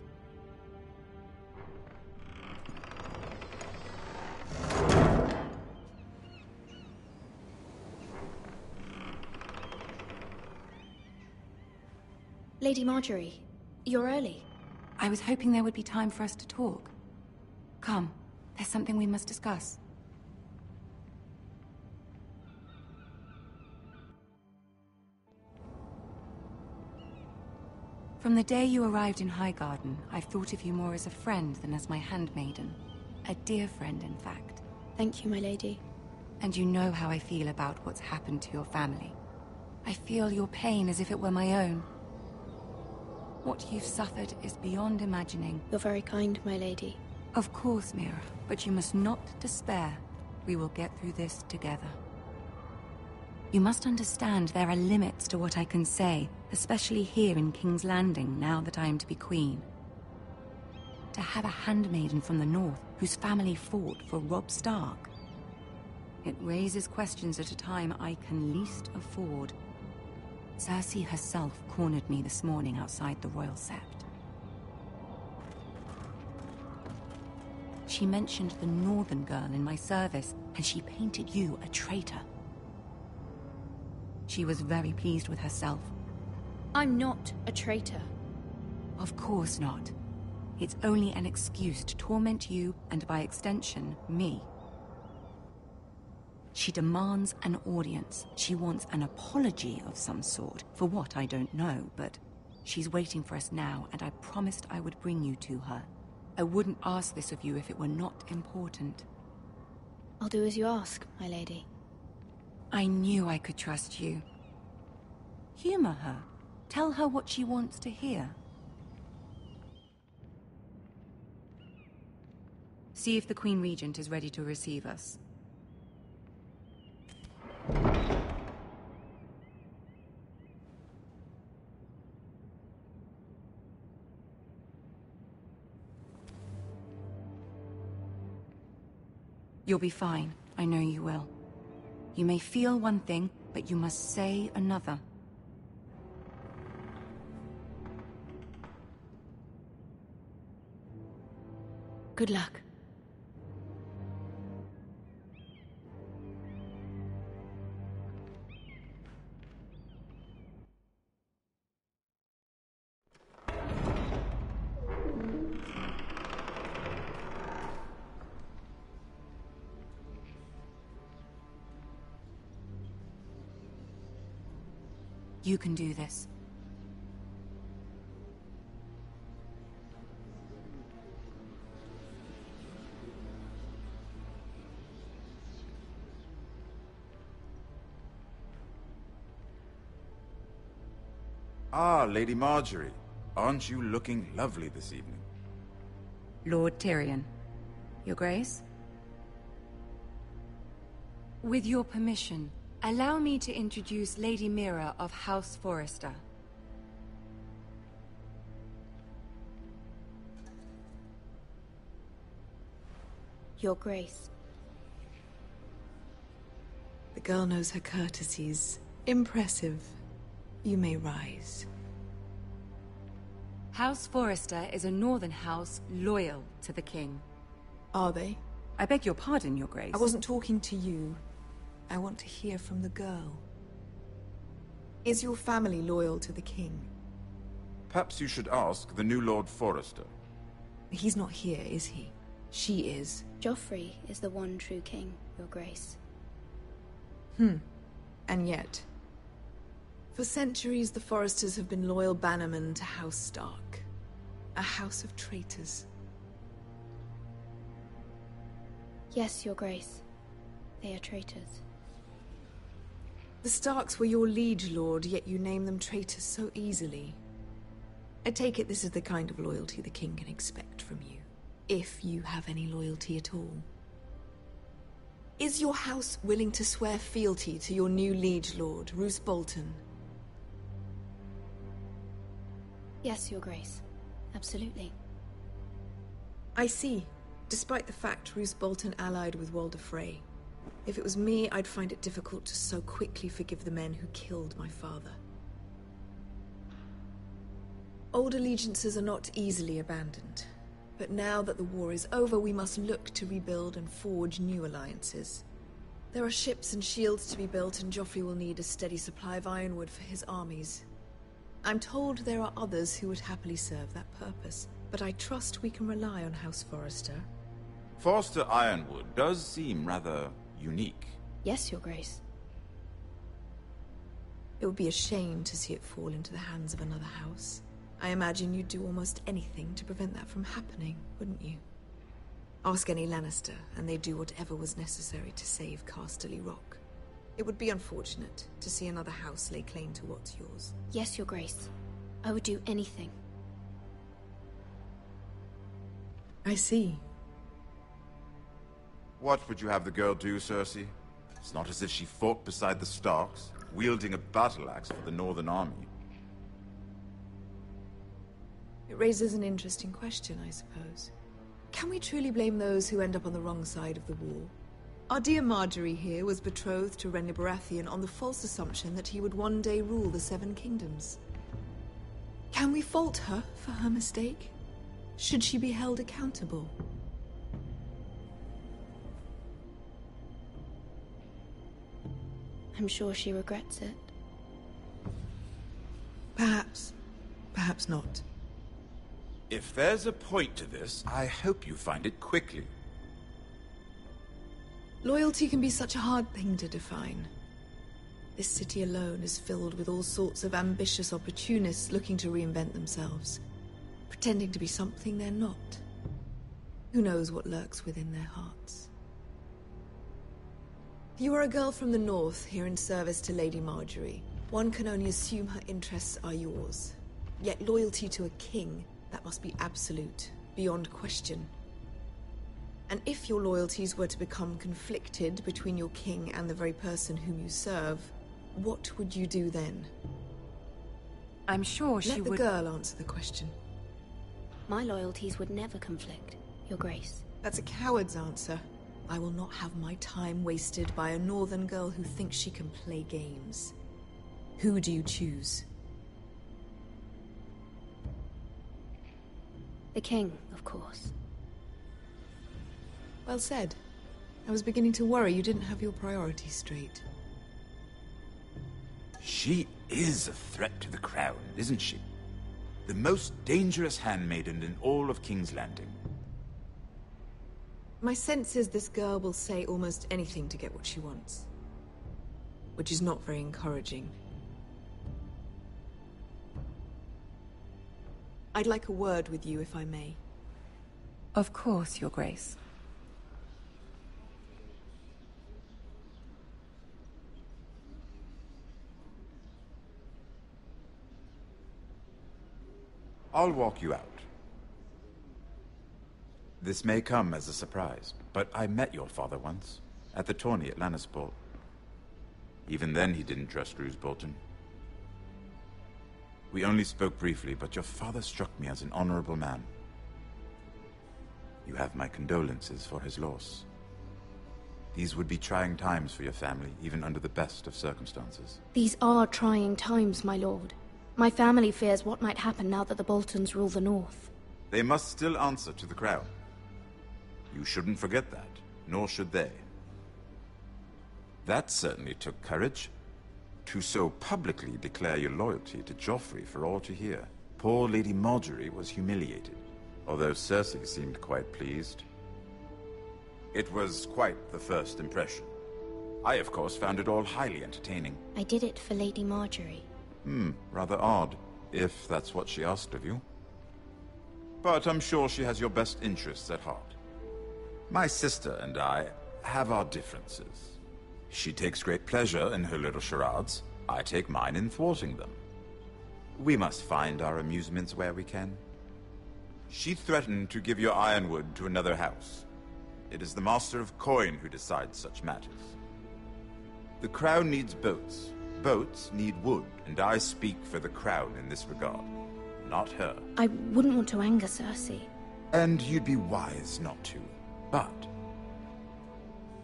Lady Marjorie, you're early. I was hoping there would be time for us to talk. Come, there's something we must discuss. From the day you arrived in Highgarden, I've thought of you more as a friend than as my handmaiden. A dear friend, in fact. Thank you, my lady. And you know how I feel about what's happened to your family. I feel your pain as if it were my own. What you've suffered is beyond imagining. You're very kind, my lady. Of course, Mira, but you must not despair. We will get through this together. You must understand there are limits to what I can say, especially here in King's Landing, now that I am to be queen. To have a handmaiden from the north, whose family fought for Robb Stark. It raises questions at a time I can least afford. Cersei herself cornered me this morning outside the Royal Sept. She mentioned the northern girl in my service, and she painted you a traitor. She was very pleased with herself. I'm not a traitor. Of course not. It's only an excuse to torment you, and by extension, me. She demands an audience. She wants an apology of some sort. For what, I don't know, but she's waiting for us now, and I promised I would bring you to her. I wouldn't ask this of you if it were not important. I'll do as you ask, my lady. I knew I could trust you. Humor her. Tell her what she wants to hear. See if the Queen Regent is ready to receive us. You'll be fine. I know you will. You may feel one thing, but you must say another. Good luck. You can do this. Ah, Lady Marjorie. Aren't you looking lovely this evening? Lord Tyrion. Your Grace? With your permission, allow me to introduce Lady Mira of House Forrester. Your Grace. The girl knows her courtesies. Impressive. You may rise. House Forrester is a northern house loyal to the king. Are they? I beg your pardon, Your Grace. I wasn't talking to you. I want to hear from the girl. Is your family loyal to the king? Perhaps you should ask the new Lord Forrester. He's not here, is he? She is. Joffrey is the one true king, Your Grace. And yet... For centuries, the Forresters have been loyal bannermen to House Stark. A house of traitors. Yes, Your Grace. They are traitors. The Starks were your liege lord, yet you name them traitors so easily. I take it this is the kind of loyalty the king can expect from you. If you have any loyalty at all. Is your house willing to swear fealty to your new liege lord, Roose Bolton? Yes, Your Grace. Absolutely. I see. Despite the fact Roose Bolton allied with Walder Frey. If it was me, I'd find it difficult to so quickly forgive the men who killed my father. Old allegiances are not easily abandoned. But now that the war is over, we must look to rebuild and forge new alliances. There are ships and shields to be built, and Joffrey will need a steady supply of ironwood for his armies. I'm told there are others who would happily serve that purpose, but I trust we can rely on House Forrester. Forrester Ironwood does seem rather unique. Yes, Your Grace. It would be a shame to see it fall into the hands of another house. I imagine you'd do almost anything to prevent that from happening, wouldn't you? Ask any Lannister, and they'd do whatever was necessary to save Casterly Rock. It would be unfortunate to see another house lay claim to what's yours. Yes, Your Grace. I would do anything. I see. What would you have the girl do, Cersei? It's not as if she fought beside the Starks, wielding a battle axe for the Northern Army. It raises an interesting question, I suppose. Can we truly blame those who end up on the wrong side of the war? Our dear Marjorie here was betrothed to Renly Baratheon on the false assumption that he would one day rule the Seven Kingdoms. Can we fault her for her mistake? Should she be held accountable? I'm sure she regrets it. Perhaps. Perhaps not. If there's a point to this, I hope you find it quickly. Loyalty can be such a hard thing to define. This city alone is filled with all sorts of ambitious opportunists looking to reinvent themselves, pretending to be something they're not. Who knows what lurks within their hearts? You are a girl from the north, here in service to Lady Marjorie. One can only assume her interests are yours. Yet loyalty to a king, that must be absolute, beyond question. And if your loyalties were to become conflicted between your king and the very person whom you serve, what would you do then? I'm sure she would... Let the girl answer the question. My loyalties would never conflict, Your Grace. That's a coward's answer. I will not have my time wasted by a northern girl who thinks she can play games. Who do you choose? The king, of course. Well said. I was beginning to worry you didn't have your priorities straight. She is a threat to the crown, isn't she? The most dangerous handmaiden in all of King's Landing. My sense is this girl will say almost anything to get what she wants. Which is not very encouraging. I'd like a word with you, if I may. Of course, Your Grace. I'll walk you out. This may come as a surprise, but I met your father once, at the tourney at Lannisport. Even then he didn't trust Roose Bolton. We only spoke briefly, but your father struck me as an honorable man. You have my condolences for his loss. These would be trying times for your family, even under the best of circumstances. These are trying times, my lord. My family fears what might happen now that the Boltons rule the North. They must still answer to the crown. You shouldn't forget that, nor should they. That certainly took courage. To so publicly declare your loyalty to Joffrey for all to hear. Poor Lady Margaery was humiliated, although Cersei seemed quite pleased. It was quite the first impression. I, of course, found it all highly entertaining. I did it for Lady Margaery. Rather odd, if that's what she asked of you. But I'm sure she has your best interests at heart. My sister and I have our differences. She takes great pleasure in her little charades. I take mine in thwarting them. We must find our amusements where we can. She threatened to give your ironwood to another house. It is the Master of Coin who decides such matters. The crown needs boats. Boats need wood, and I speak for the crown in this regard, not her. I wouldn't want to anger Cersei. And you'd be wise not to. But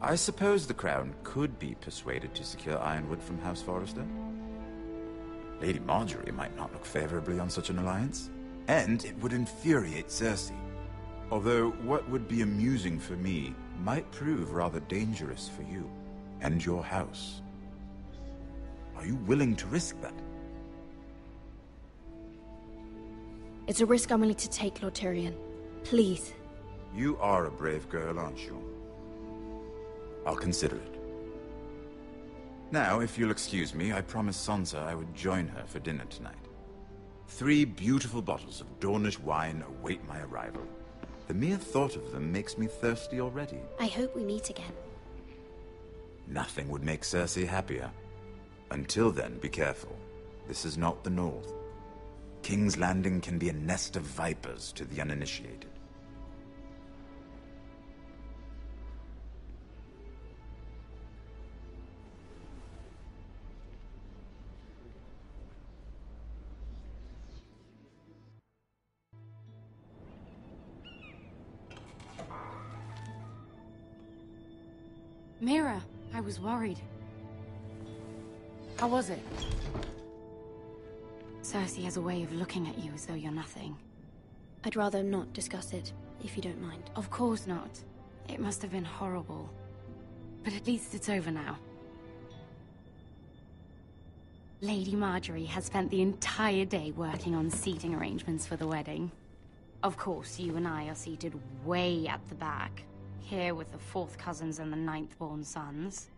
I suppose the crown could be persuaded to secure ironwood from House Forrester. Lady Margaery might not look favorably on such an alliance, and it would infuriate Cersei. Although what would be amusing for me might prove rather dangerous for you and your house. Are you willing to risk that? It's a risk I'm willing to take, Lord Tyrion. Please. You are a brave girl, aren't you? I'll consider it. Now, if you'll excuse me, I promised Sansa I would join her for dinner tonight. 3 beautiful bottles of Dornish wine await my arrival. The mere thought of them makes me thirsty already. I hope we meet again. Nothing would make Cersei happier. Until then, be careful. This is not the North. King's Landing can be a nest of vipers to the uninitiated. Mira, I was worried. How was it? Cersei has a way of looking at you as though you're nothing. I'd rather not discuss it, if you don't mind. Of course not. It must have been horrible. But at least it's over now. Lady Margaery has spent the entire day working on seating arrangements for the wedding. Of course, you and I are seated way at the back. Here with the 4th cousins and the 9th-born sons.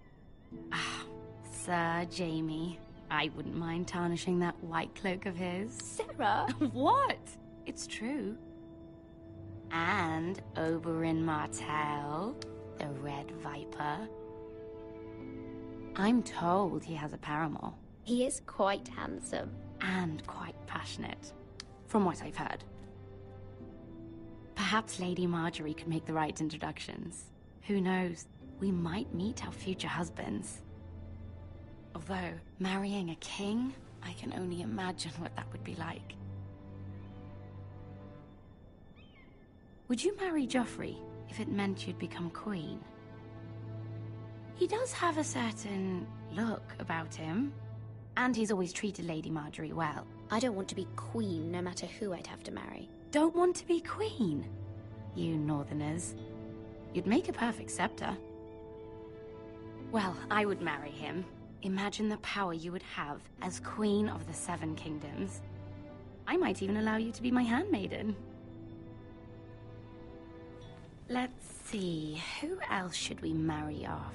Ah, Sir Jaime. I wouldn't mind tarnishing that white cloak of his. Sarah! What? It's true. And Oberyn Martell, the Red Viper. I'm told he has a paramour. He is quite handsome. And quite passionate, from what I've heard. Perhaps Lady Margaery could make the right introductions. Who knows? We might meet our future husbands. Although, marrying a king, I can only imagine what that would be like. Would you marry Joffrey if it meant you'd become queen? He does have a certain look about him, and he's always treated Lady Margaery well. I don't want to be queen, no matter who I'd have to marry. Don't want to be queen? You northerners. You'd make a perfect scepter. Well, I would marry him. Imagine the power you would have as Queen of the 7 Kingdoms. I might even allow you to be my handmaiden. Let's see, who else should we marry off?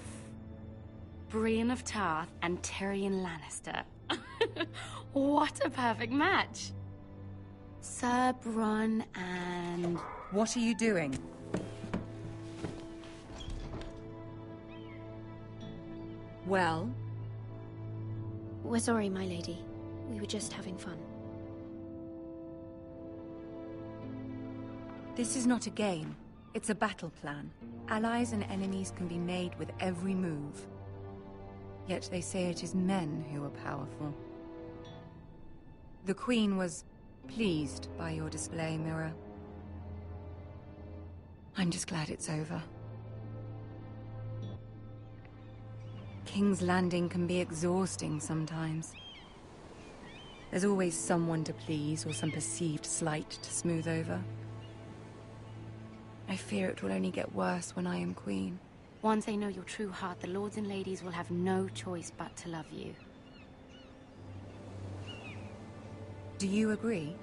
Brienne of Tarth and Tyrion Lannister. What a perfect match! Sir Bronn and... What are you doing? Well? We're sorry, my lady. We were just having fun. This is not a game. It's a battle plan. Allies and enemies can be made with every move. Yet they say it is men who are powerful. The Queen was pleased by your display, Mira. I'm just glad it's over. King's Landing can be exhausting sometimes. There's always someone to please or some perceived slight to smooth over. I fear it will only get worse when I am queen. Once they know your true heart, the lords and ladies will have no choice but to love you. Do you agree?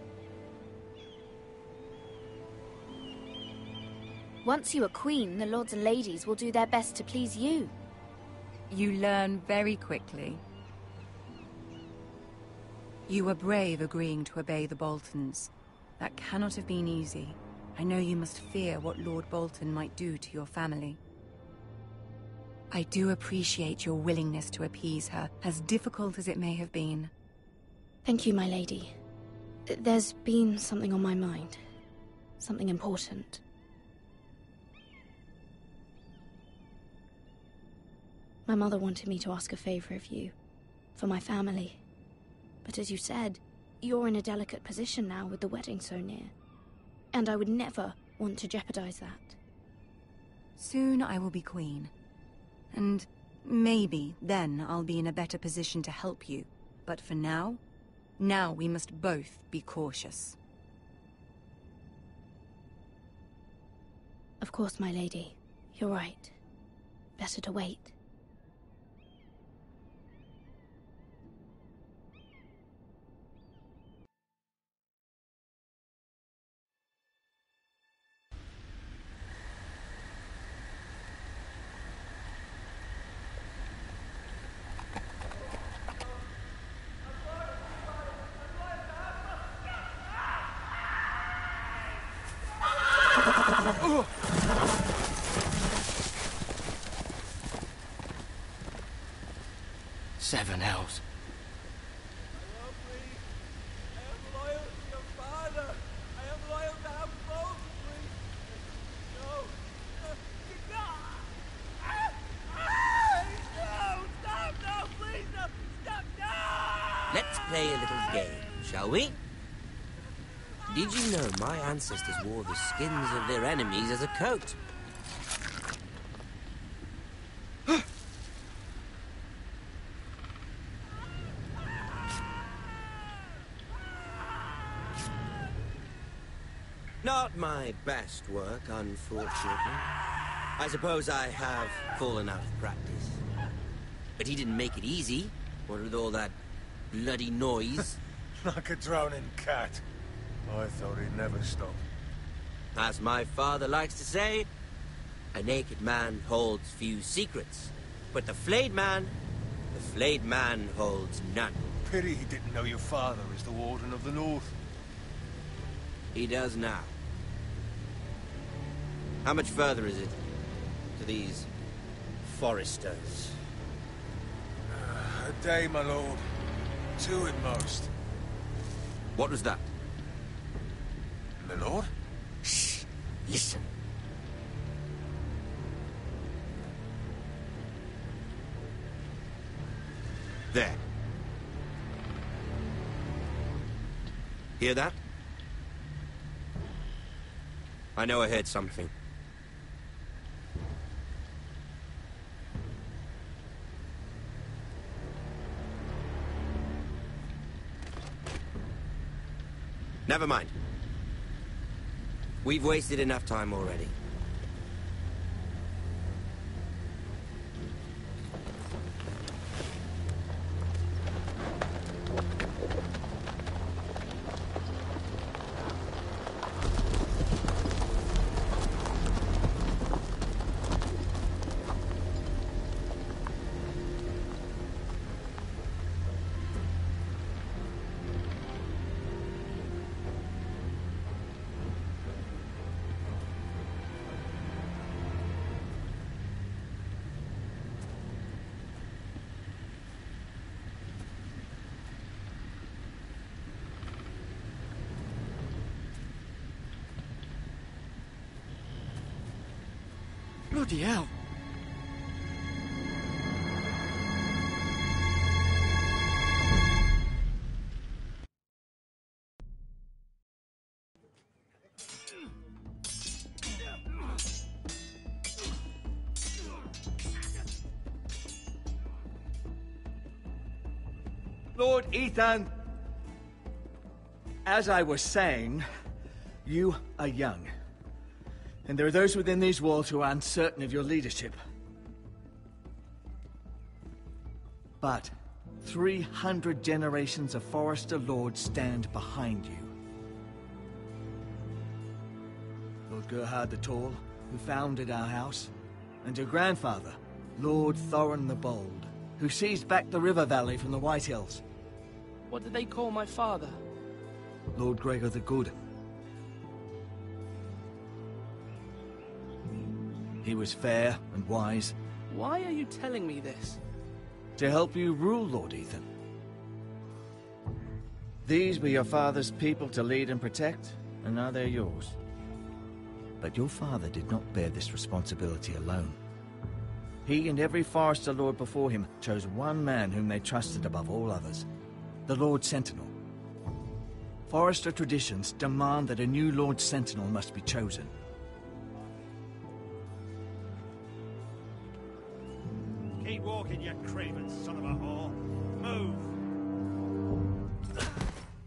Once you are queen, the lords and ladies will do their best to please you. You learn very quickly. You were brave agreeing to obey the Boltons. That cannot have been easy. I know you must fear what Lord Bolton might do to your family. I do appreciate your willingness to appease her, as difficult as it may have been. Thank you, my lady. There's been something on my mind. Something important. My mother wanted me to ask a favor of you, for my family. But as you said, you're in a delicate position now with the wedding so near. And I would never want to jeopardize that. Soon I will be queen. And maybe then I'll be in a better position to help you. But for now we must both be cautious. Of course, my lady. You're right. Better to wait. Seven hells. Let's play a little game, shall we? Did you know my ancestors wore the skins of their enemies as a coat? Not my best work, unfortunately. I suppose I have fallen out of practice. But he didn't make it easy, what with all that bloody noise. Like a drowning cat. I thought he'd never stop. As my father likes to say, a naked man holds few secrets. But the flayed man holds none. Pity he didn't know your father is the Warden of the North. He does now. How much further is it to these foresters? A day, my lord. 2 at most. What was that? My lord? Shh! Listen. There. Hear that? I know I heard something. Never mind. We've wasted enough time already. Bloody hell. Lord Ethan, as I was saying, you are young. And there are those within these walls who are uncertain of your leadership. But 300 generations of Forester Lords stand behind you. Lord Gerhard the Tall, who founded our house, and your grandfather, Lord Thorin the Bold, who seized back the river valley from the White Hills. What did they call my father? Lord Gregor the Good. He was fair and wise. Why are you telling me this? To help you rule, Lord Ethan. These were your father's people to lead and protect, and now they're yours. But your father did not bear this responsibility alone. He and every Forester Lord before him chose one man whom they trusted above all others, the Lord Sentinel. Forester traditions demand that a new Lord Sentinel must be chosen. Keep walking, you craven son of a whore. Move!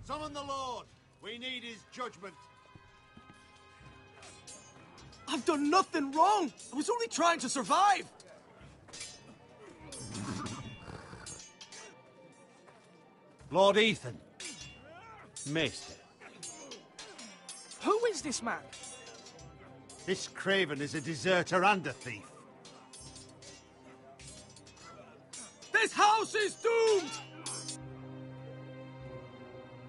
Summon the Lord! We need his judgment. I've done nothing wrong! I was only trying to survive! Lord Ethan. Maester. Who is this man? This craven is a deserter and a thief. This house is doomed!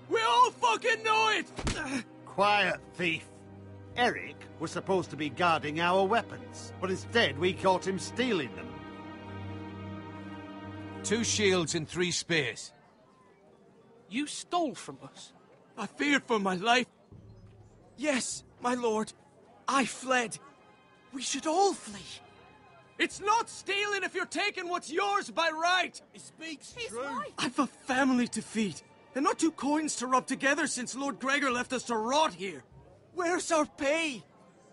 We all fucking know it! Quiet, thief. Eric was supposed to be guarding our weapons, but instead we caught him stealing them. 2 shields and 3 spears. You stole from us. I feared for my life. Yes, my lord. I fled. We should all flee. It's not stealing if you're taking what's yours by right. He speaks He's true. right. I've a family to feed, and not 2 coins to rub together since Lord Gregor left us to rot here. Where's our pay?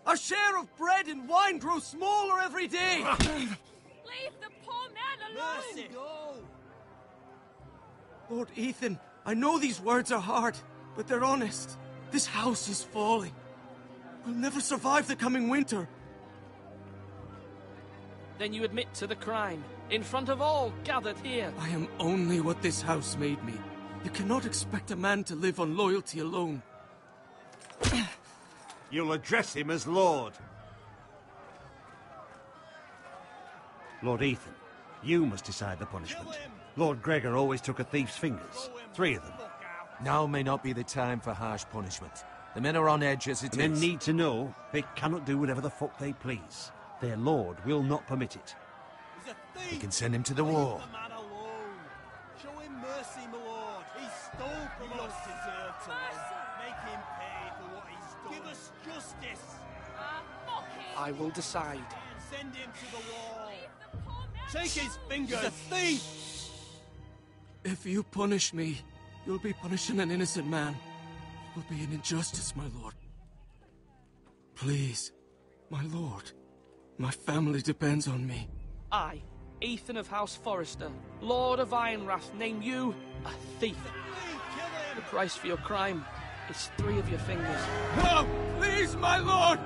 Our share of bread and wine grows smaller every day. Leave the poor man alone! Mercy. Go. Lord Ethan, I know these words are hard, but they're honest. This house is falling. We'll never survive the coming winter. Then you admit to the crime, in front of all gathered here. I am only what this house made me. You cannot expect a man to live on loyalty alone. You'll address him as Lord. Lord Ethan, you must decide the punishment. Lord Gregor always took a thief's fingers. 3 of them. Now may not be the time for harsh punishment. The men are on edge as it is. Men need to know they cannot do whatever the fuck they please. Their lord will not permit it. He's a thief. We can send him to the war. Leave the man alone. Show him mercy, my lord. He stole from us. Deserve to live. Make him pay for what he's done. Give us justice. Fuck him! I will decide. Send him to the wall. Take his fingers. He's a thief. If you punish me, you'll be punishing an innocent man. It will be an injustice, my lord. Please, my lord. My family depends on me. I, Ethan of House Forester, Lord of Ironwrath, name you a thief. The price for your crime is 3 of your fingers. No! Please, my lord!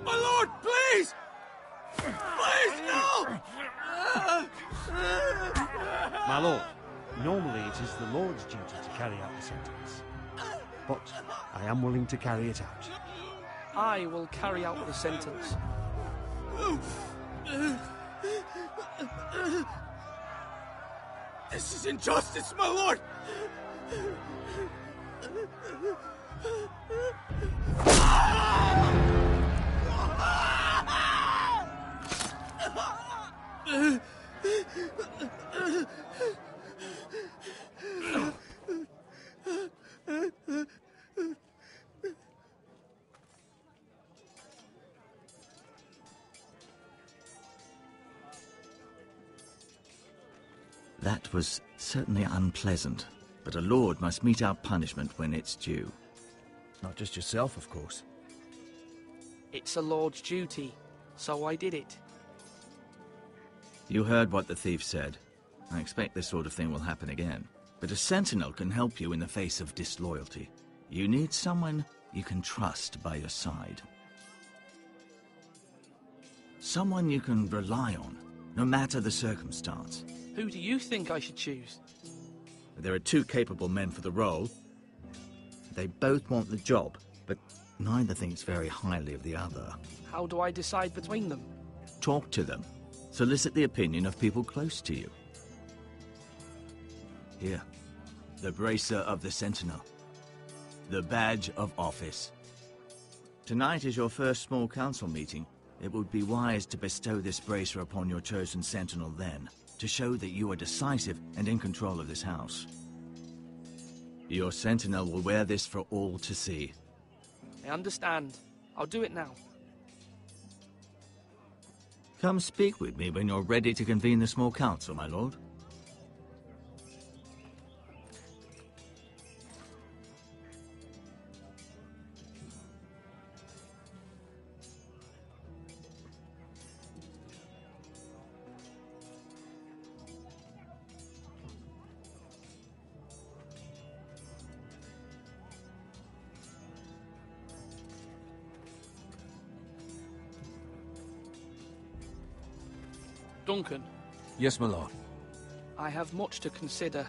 My lord, please! Please, no! My lord, normally it is the Lord's duty to carry out the sentence. But I am willing to carry it out. I will carry out the sentence. This is injustice, my lord! That was certainly unpleasant, but a lord must mete out punishment when it's due. Not just yourself, of course. It's a lord's duty, so I did it. You heard what the thief said. I expect this sort of thing will happen again. But a sentinel can help you in the face of disloyalty. You need someone you can trust by your side. Someone you can rely on, no matter the circumstance. Who do you think I should choose? There are two capable men for the role. They both want the job, but neither thinks very highly of the other. How do I decide between them? Talk to them. Solicit the opinion of people close to you. Here, the bracer of the Sentinel. The badge of office. Tonight is your first small council meeting. It would be wise to bestow this bracer upon your chosen Sentinel then, to show that you are decisive and in control of this house. Your Sentinel will wear this for all to see. I understand. I'll do it now. Come speak with me when you're ready to convene the small council, my lord. Duncan. Yes, my lord. I have much to consider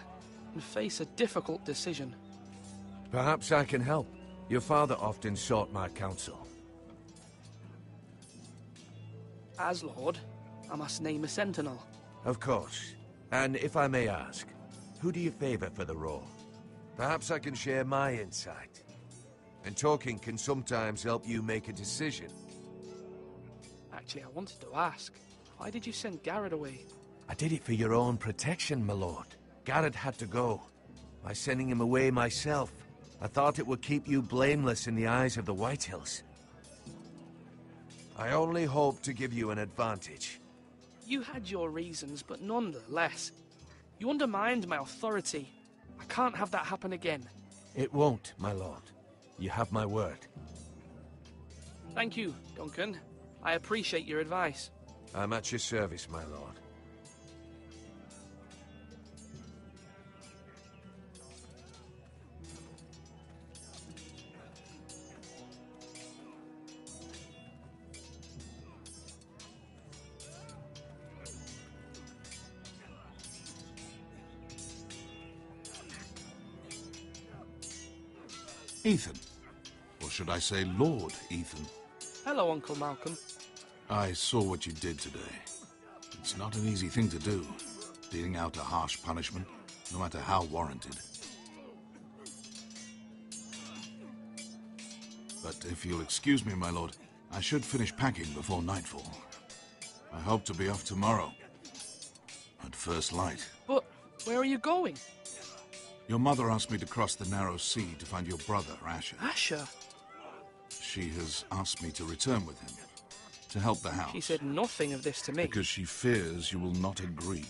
and face a difficult decision. Perhaps I can help. Your father often sought my counsel. As Lord, I must name a sentinel. Of course. And if I may ask, who do you favor for the role? Perhaps I can share my insight. And talking can sometimes help you make a decision. Actually, I wanted to ask, why did you send Garrett away? I did it for your own protection, my lord. Garrett had to go. By sending him away myself, I thought it would keep you blameless in the eyes of the Whitehills. I only hope to give you an advantage. You had your reasons, but nonetheless, you undermined my authority. I can't have that happen again. It won't, my lord. You have my word. Thank you, Duncan. I appreciate your advice. I'm at your service, my lord. Ethan. Or should I say Lord Ethan? Hello, Uncle Malcolm. I saw what you did today. It's not an easy thing to do, dealing out a harsh punishment, no matter how warranted. But if you'll excuse me, my lord, I should finish packing before nightfall. I hope to be off tomorrow, at first light. But where are you going? Your mother asked me to cross the narrow sea to find your brother, Asher. Asher? She has asked me to return with him, to help the house. She said nothing of this to me. Because she fears you will not agree.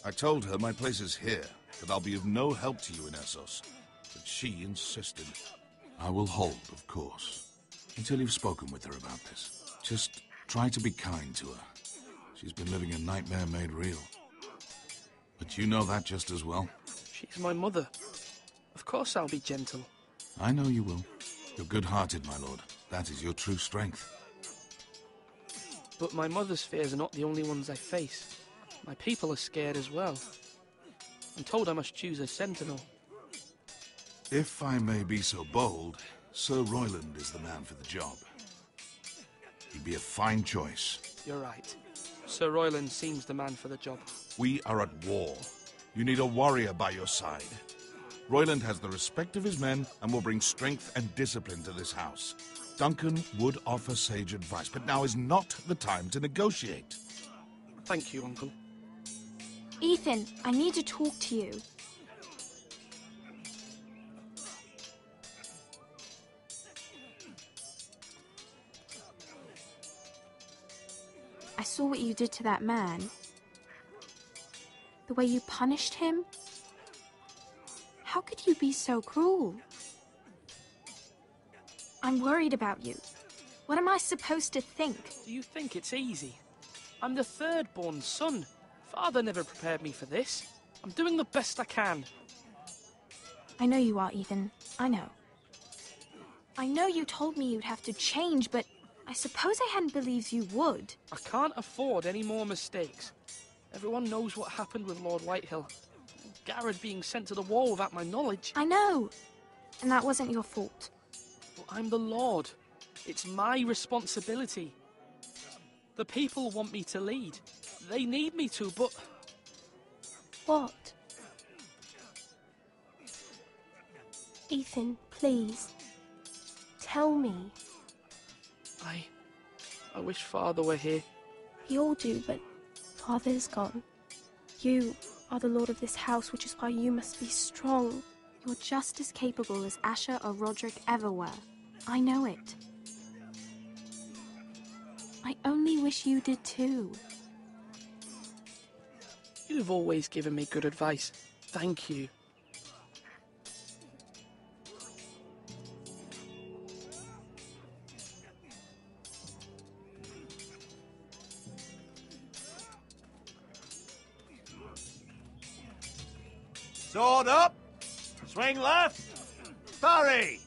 I told her my place is here, that I'll be of no help to you in Essos. But she insisted. I will hold, of course, until you've spoken with her about this. Just try to be kind to her. She's been living a nightmare made real. But you know that just as well. She's my mother. Of course I'll be gentle. I know you will. You're good-hearted, my lord. That is your true strength. But my mother's fears are not the only ones I face. My people are scared as well. I'm told I must choose a sentinel. If I may be so bold, Sir Royland is the man for the job. He'd be a fine choice. You're right. Sir Royland seems the man for the job. We are at war. You need a warrior by your side. Royland has the respect of his men and will bring strength and discipline to this house. Duncan would offer sage advice, but now is not the time to negotiate. Thank you, Uncle. Ethan, I need to talk to you. I saw what you did to that man. The way you punished him? How could you be so cruel? I'm worried about you. What am I supposed to think? Do you think it's easy? I'm the third-born son. Father never prepared me for this. I'm doing the best I can. I know you are, Ethan. I know. I know you told me you'd have to change, but I suppose I hadn't believed you would. I can't afford any more mistakes. Everyone knows what happened with Lord Whitehill. Garrett being sent to the war without my knowledge. I know. And that wasn't your fault. Well, I'm the Lord. It's my responsibility. The people want me to lead. They need me to, but... What? Ethan, please. Tell me. I wish Father were here. We all do, but Father's gone. You are the lord of this house, which is why you must be strong. You're just as capable as Asher or Roderick ever were. I know it. I only wish you did too. You've always given me good advice. Thank you. Sword up! Swing left! Parry!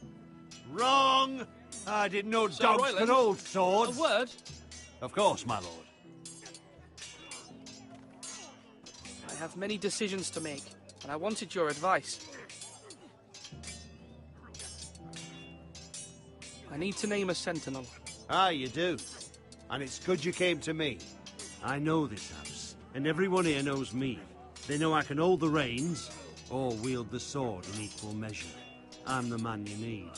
Wrong! I didn't know Sir dogs Royland, could hold swords. A word? Of course, my lord. I have many decisions to make, and I wanted your advice. I need to name a sentinel. Ah, you do. And it's good you came to me. I know this house, and everyone here knows me. They know I can hold the reins, or wield the sword in equal measure. I'm the man you need.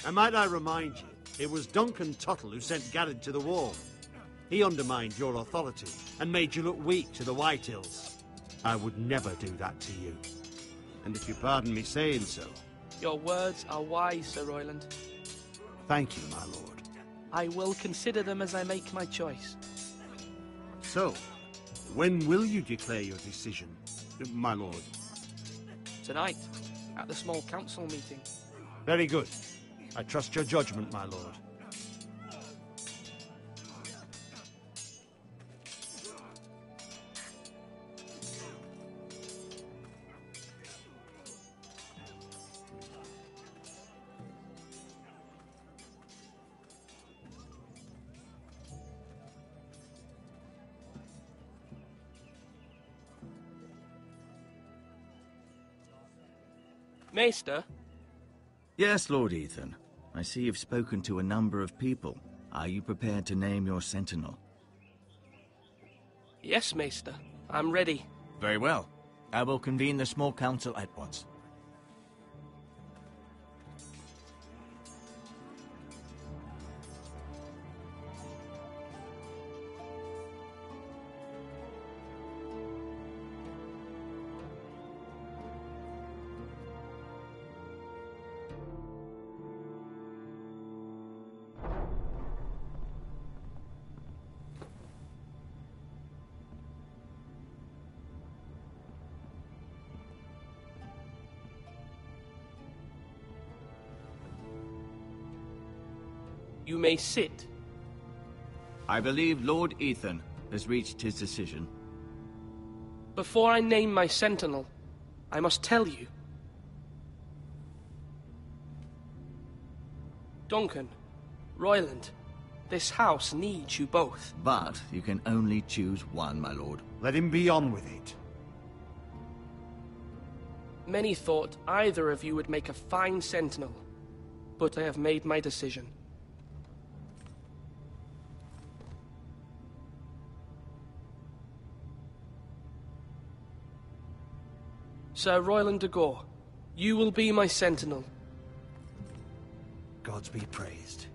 And might I remind you, it was Duncan Tuttle who sent Garrett to the war. He undermined your authority, and made you look weak to the Whitehills. I would never do that to you. And if you pardon me saying so... Your words are wise, Sir Royland. Thank you, my lord. I will consider them as I make my choice. So, when will you declare your decision, my lord? Tonight, at the small council meeting. Very good. I trust your judgment, my lord. Maester? Yes, Lord Ethan. I see you've spoken to a number of people. Are you prepared to name your sentinel? Yes, Maester. I'm ready. Very well. I will convene the small council at once. You may sit. I believe Lord Ethan has reached his decision. Before I name my sentinel, I must tell you. Duncan, Royland, this house needs you both. But you can only choose one, my lord. Let him be on with it. Many thought either of you would make a fine sentinel, but I have made my decision. Sir Royland de Gore, you will be my sentinel. Gods be praised.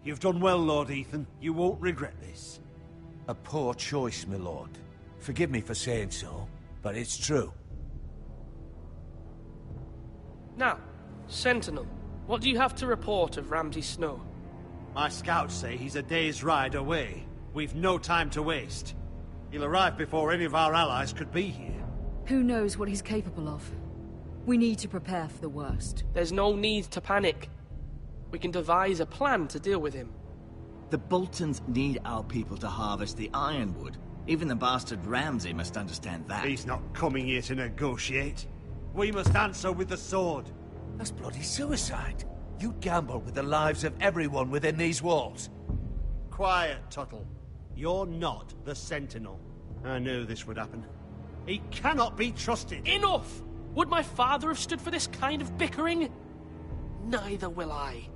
You've done well, Lord Ethan. You won't regret this. A poor choice, my lord. Forgive me for saying so, but it's true. Now, sentinel, what do you have to report of Ramsay Snow? My scouts say he's a day's ride away. We've no time to waste. He'll arrive before any of our allies could be here. Who knows what he's capable of? We need to prepare for the worst. There's no need to panic. We can devise a plan to deal with him. The Boltons need our people to harvest the ironwood. Even the bastard Ramsay must understand that. He's not coming here to negotiate. We must answer with the sword. That's bloody suicide. You'd gamble with the lives of everyone within these walls. Quiet, Tuttle. You're not the Sentinel. I knew this would happen. He cannot be trusted. Enough! Would my father have stood for this kind of bickering? Neither will I.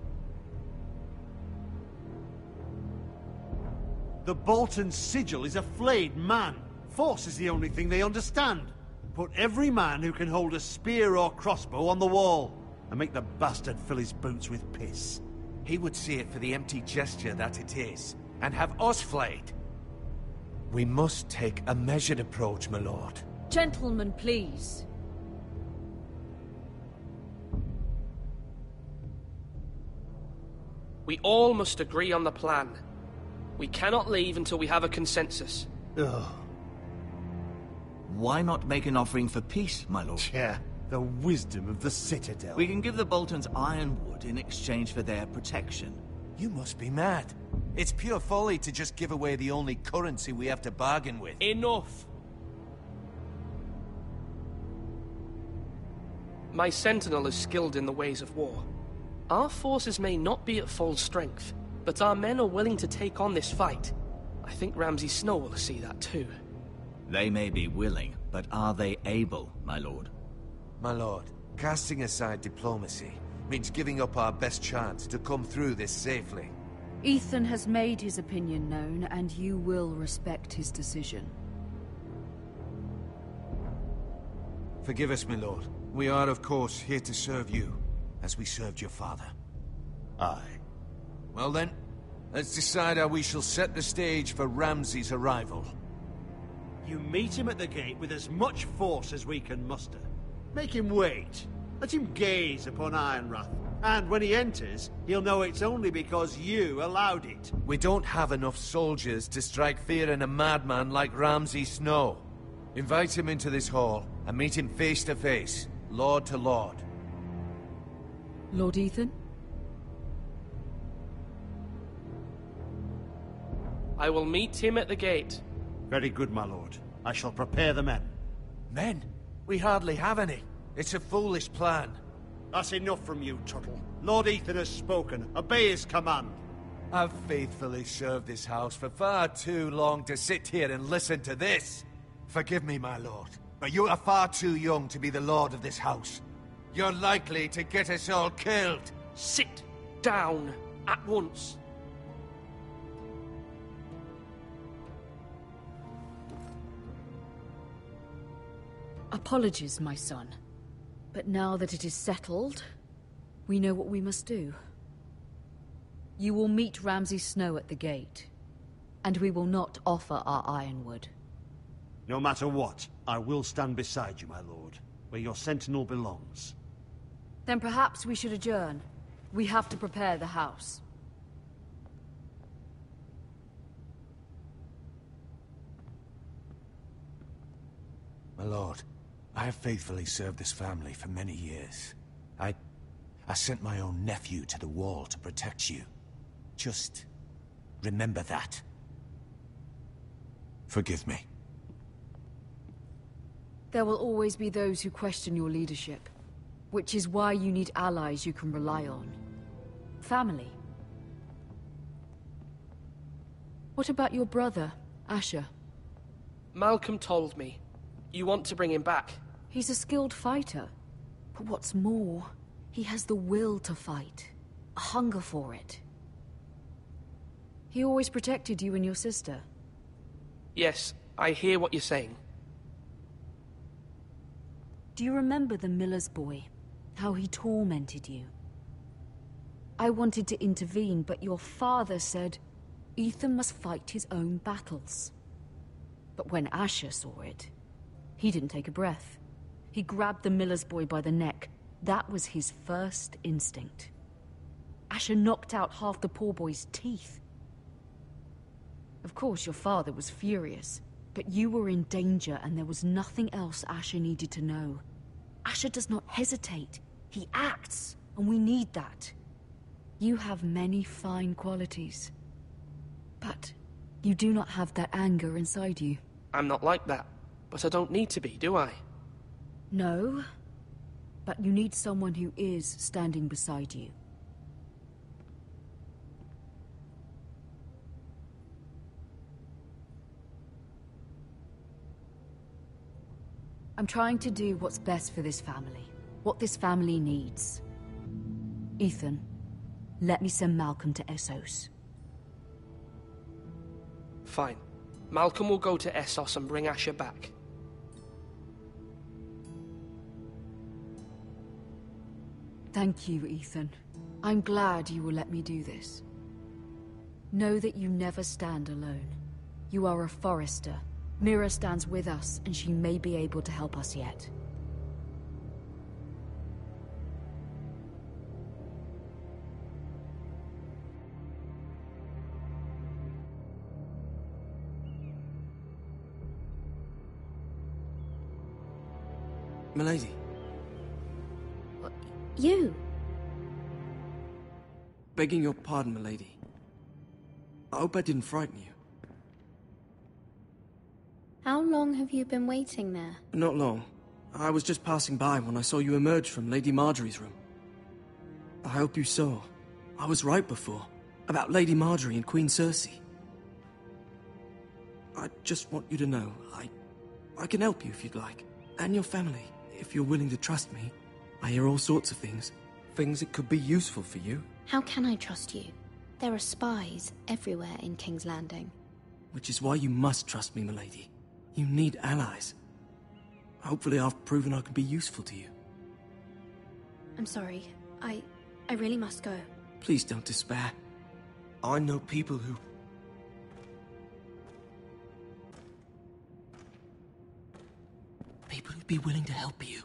The Bolton sigil is a flayed man. Force is the only thing they understand. Put every man who can hold a spear or crossbow on the wall, and make the bastard fill his boots with piss. He would see it for the empty gesture that it is, and have us flayed. We must take a measured approach, my lord. Gentlemen, please. We all must agree on the plan. We cannot leave until we have a consensus. Ugh. Why not make an offering for peace, my lord? Yeah, the wisdom of the Citadel. We can give the Boltons ironwood in exchange for their protection. You must be mad. It's pure folly to just give away the only currency we have to bargain with. Enough! My Sentinel is skilled in the ways of war. Our forces may not be at full strength, but our men are willing to take on this fight. I think Ramsay Snow will see that too. They may be willing, but are they able, my lord? My lord, casting aside diplomacy means giving up our best chance to come through this safely. Ethan has made his opinion known, and you will respect his decision. Forgive us, my lord. We are, of course, here to serve you, as we served your father. Aye. Well then, let's decide how we shall set the stage for Ramsay's arrival. You meet him at the gate with as much force as we can muster. Make him wait. Let him gaze upon Ironrath. And when he enters, he'll know it's only because you allowed it. We don't have enough soldiers to strike fear in a madman like Ramsay Snow. Invite him into this hall, and meet him face to face, lord to lord. Lord Ethan? I will meet him at the gate. Very good, my lord. I shall prepare the men. Men? We hardly have any. It's a foolish plan. That's enough from you, Tuttle. Lord Ethan has spoken. Obey his command. I've faithfully served this house for far too long to sit here and listen to this. Forgive me, my lord, but you are far too young to be the lord of this house. You're likely to get us all killed. Sit down at once. Apologies, my son. But now that it is settled, we know what we must do. You will meet Ramsay Snow at the gate, and we will not offer our ironwood. No matter what, I will stand beside you, my lord, where your sentinel belongs. Then perhaps we should adjourn. We have to prepare the house. My lord, I have faithfully served this family for many years. I sent my own nephew to the wall to protect you. Just remember that. Forgive me. There will always be those who question your leadership, which is why you need allies you can rely on. Family. What about your brother, Asher? Malcolm told me. You want to bring him back? He's a skilled fighter. But what's more, he has the will to fight. A hunger for it. He always protected you and your sister. Yes, I hear what you're saying. Do you remember the miller's boy? How he tormented you? I wanted to intervene, but your father said Ethan must fight his own battles. But when Asher saw it, he didn't take a breath. He grabbed the miller's boy by the neck. That was his first instinct. Asher knocked out half the poor boy's teeth. Of course, your father was furious. But you were in danger, and there was nothing else Asher needed to know. Asher does not hesitate. He acts, and we need that. You have many fine qualities. But you do not have that anger inside you. I'm not like that, but I don't need to be, do I? No, but you need someone who is standing beside you. I'm trying to do what's best for this family. What this family needs. Ethan, let me send Malcolm to Essos. Fine. Malcolm will go to Essos and bring Asher back. Thank you, Ethan. I'm glad you will let me do this. Know that you never stand alone. You are a Forrester. Mira stands with us, and she may be able to help us yet. Milady. You? Begging your pardon, milady. I hope I didn't frighten you. How long have you been waiting there? Not long. I was just passing by when I saw you emerge from Lady Marjorie's room. I hope you saw. I was right before. About Lady Marjorie and Queen Cersei. I just want you to know, I can help you if you'd like. And your family, if you're willing to trust me. I hear all sorts of things. Things that could be useful for you. How can I trust you? There are spies everywhere in King's Landing. Which is why you must trust me, milady. You need allies. Hopefully I've proven I can be useful to you. I'm sorry. I really must go. Please don't despair. I know people who... People who'd be willing to help you.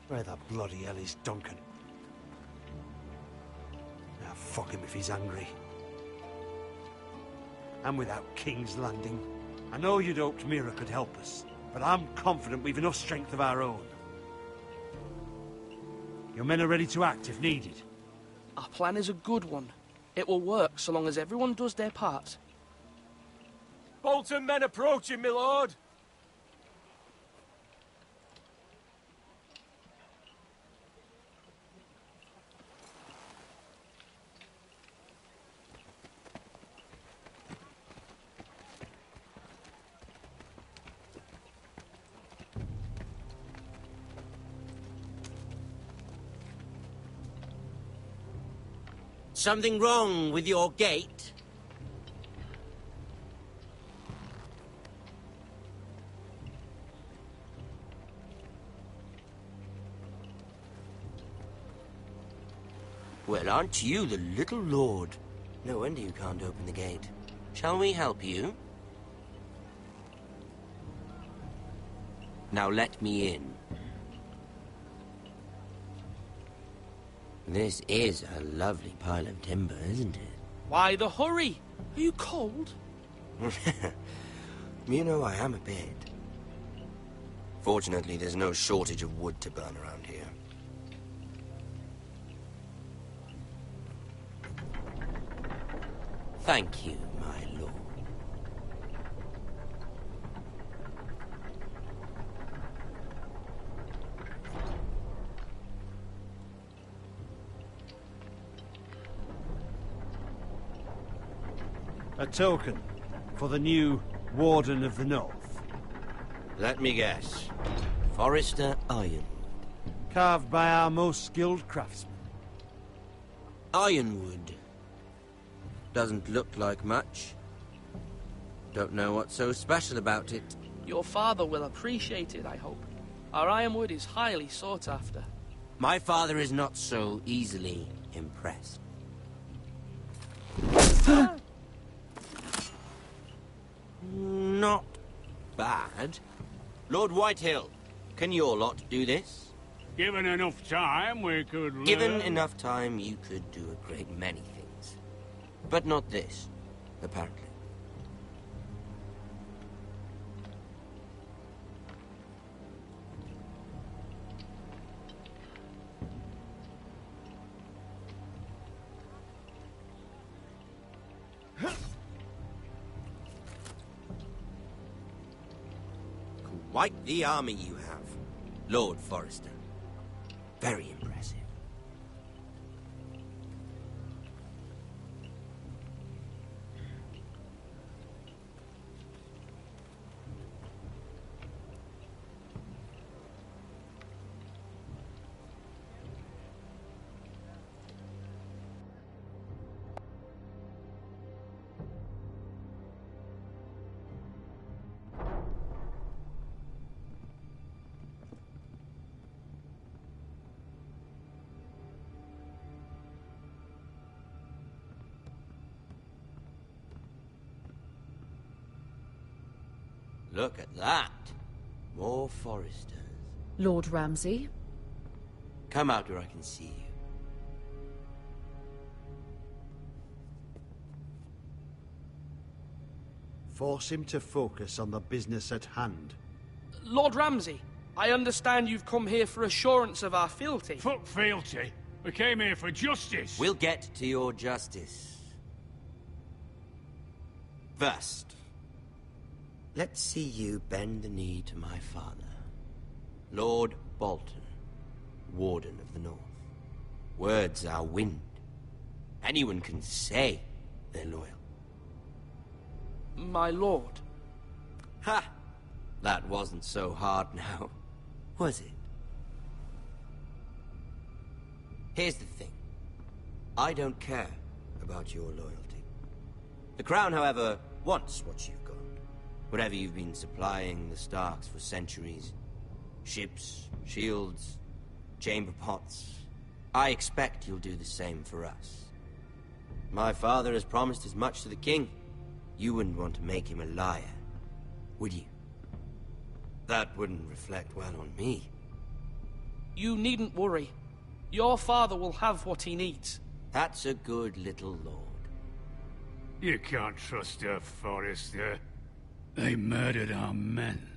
Where the bloody hell is Duncan? Now, fuck him if he's angry. And without King's Landing. I know you'd hoped Mira could help us, but I'm confident we've enough strength of our own. Your men are ready to act if needed. Our plan is a good one. It will work so long as everyone does their part. Bolton men approaching, my lord! Something wrong with your gate? Well, aren't you the little lord? No wonder you can't open the gate. Shall we help you? Now let me in. This is a lovely pile of timber, isn't it? Why the hurry? Are you cold? You know, I am a bit. Fortunately, there's no shortage of wood to burn around here. Thank you, my lord. A token for the new Warden of the North. Let me guess. Forrester Ironwood. Carved by our most skilled craftsmen. Ironwood Doesn't look like much. Don't know what's so special about it. Your father will appreciate it, I hope. Our ironwood is highly sought after. My father is not so easily impressed. Not bad. Lord Whitehill, can your lot do this? Given enough time, we could learn. Given enough time, you could do a great many things. But not this, apparently. Quite the army you have, Lord Forrester. Very impressive. Look at that. More Forresters. Lord Ramsay? Come out where I can see you. Force him to focus on the business at hand. Lord Ramsay, I understand you've come here for assurance of our fealty. Fuck fealty. We came here for justice. We'll get to your justice. First, let's see you bend the knee to my father, Lord Bolton, Warden of the North. Words are wind. Anyone can say they're loyal. My lord. Ha! That wasn't so hard now, was it? Here's the thing. I don't care about your loyalty. The Crown, however, wants what you've got. Whatever you've been supplying the Starks for centuries. Ships, shields, chamber pots. I expect you'll do the same for us. My father has promised as much to the king. You wouldn't want to make him a liar, would you? That wouldn't reflect well on me. You needn't worry. Your father will have what he needs. That's a good little lord. You can't trust her, Forrester. They murdered our men.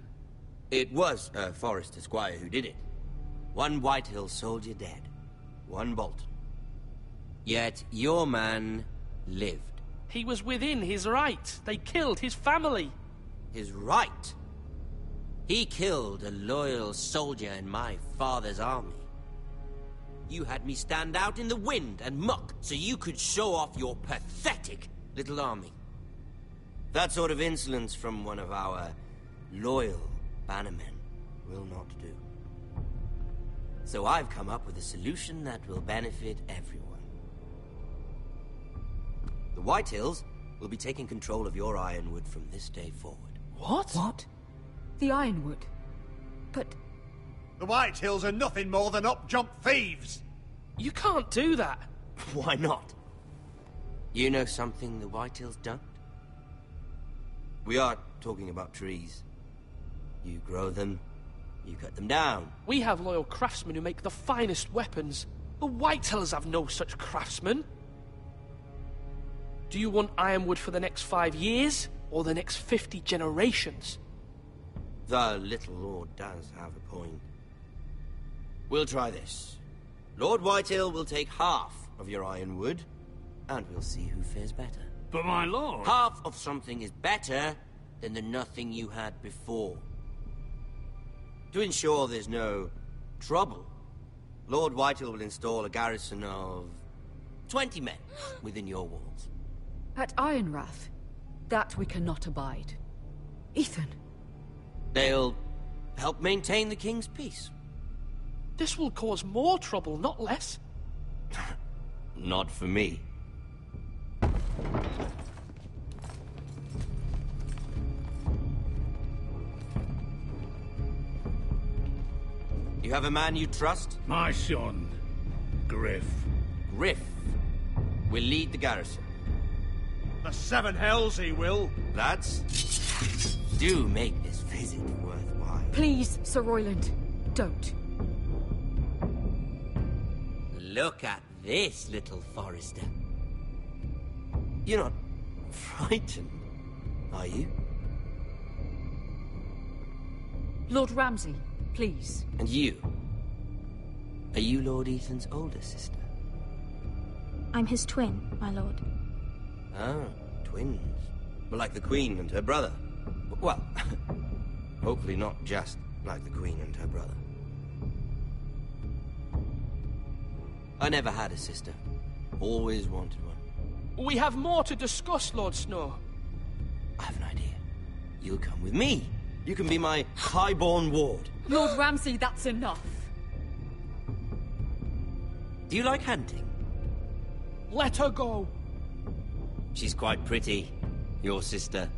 It was a Forrester squire who did it. One Whitehill soldier dead. One Bolton. Yet your man lived. He was within his right. They killed his family. His right? He killed a loyal soldier in my father's army. You had me stand out in the wind and muck so you could show off your pathetic little army. That sort of insolence from one of our loyal bannermen will not do. So I've come up with a solution that will benefit everyone. The Whitehills will be taking control of your ironwood from this day forward. What? What? The ironwood? But... The Whitehills are nothing more than up-jump thieves! You can't do that! Why not? You know something the Whitehills don't? We are talking about trees. You grow them, you cut them down. We have loyal craftsmen who make the finest weapons. The Whitehills have no such craftsmen. Do you want ironwood for the next 5 years, or the next 50 generations? The little lord does have a point. We'll try this. Lord Whitehill will take half of your ironwood, and we'll see who fares better. But my lord... Half of something is better than the nothing you had before. To ensure there's no trouble, Lord Whitehill will install a garrison of 20 men within your walls. At Ironrath? That we cannot abide. Ethan. They'll help maintain the king's peace. This will cause more trouble, not less. Not for me. You have a man you trust? My son, Griff. Griff will lead the garrison. The seven hells he will. Lads, do make this visit worthwhile. Please, Sir Royland, don't. Look at this, little Forrester. You're not frightened, are you? Lord Ramsay, please. And you? Are you Lord Ethan's older sister? I'm his twin, my lord. Ah, twins. Well, like the Queen and her brother. Well, hopefully not just like the Queen and her brother. I never had a sister. Always wanted one. We have more to discuss, Lord Snow. I have an idea. You'll come with me. You can be my highborn ward. Lord Ramsay, that's enough. Do you like hunting? Let her go. She's quite pretty, your sister.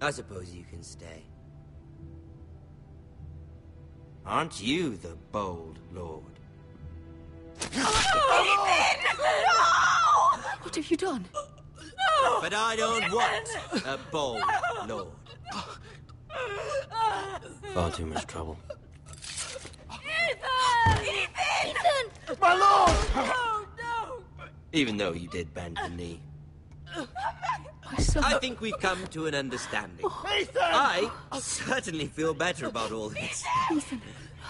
I suppose you can stay. Aren't you the bold lord? What have you done? But I don't want a bold lord. Far too much trouble. Ethan! My lord! No, no! Even though you did bend the knee. My son. I think we've come to an understanding. Ethan! I certainly feel better about all this. Ethan.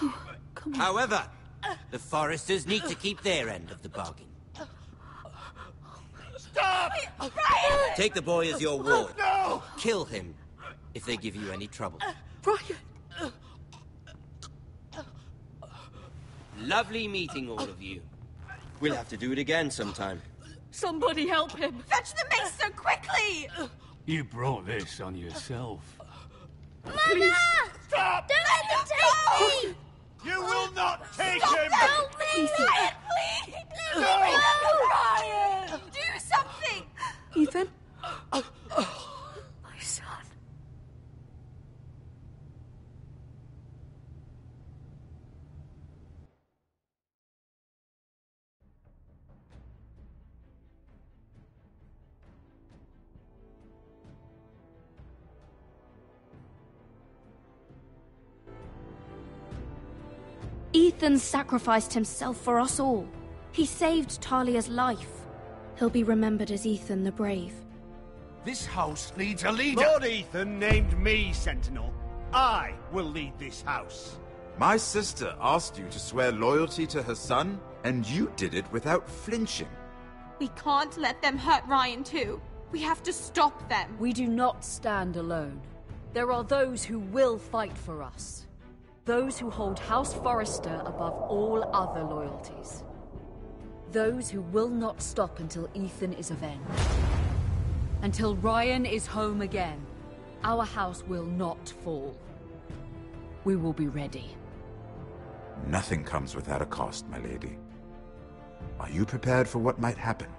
Oh, come on. However, the Forresters need to keep their end of the bargain. Stop! Brian! Take the boy as your ward. No! Kill him if they give you any trouble. Brian! Lovely meeting all of you. We'll have to do it again sometime. Somebody help him! Fetch the maester quickly! You brought this on yourself. Mama! Stop! Don't let them take me! You will not take Stop, him! help me! Brian, please! No! Brian! Do something! Ethan? My son. Ethan sacrificed himself for us all. He saved Talia's life. He'll be remembered as Ethan the Brave. This house needs a leader. Lord Ethan named me Sentinel. I will lead this house. My sister asked you to swear loyalty to her son, and you did it without flinching. We can't let them hurt Ryan too. We have to stop them. We do not stand alone. There are those who will fight for us. Those who hold House Forrester above all other loyalties. Those who will not stop until Ethan is avenged. Until Ryan is home again, our house will not fall. We will be ready. Nothing comes without a cost, my lady. Are you prepared for what might happen?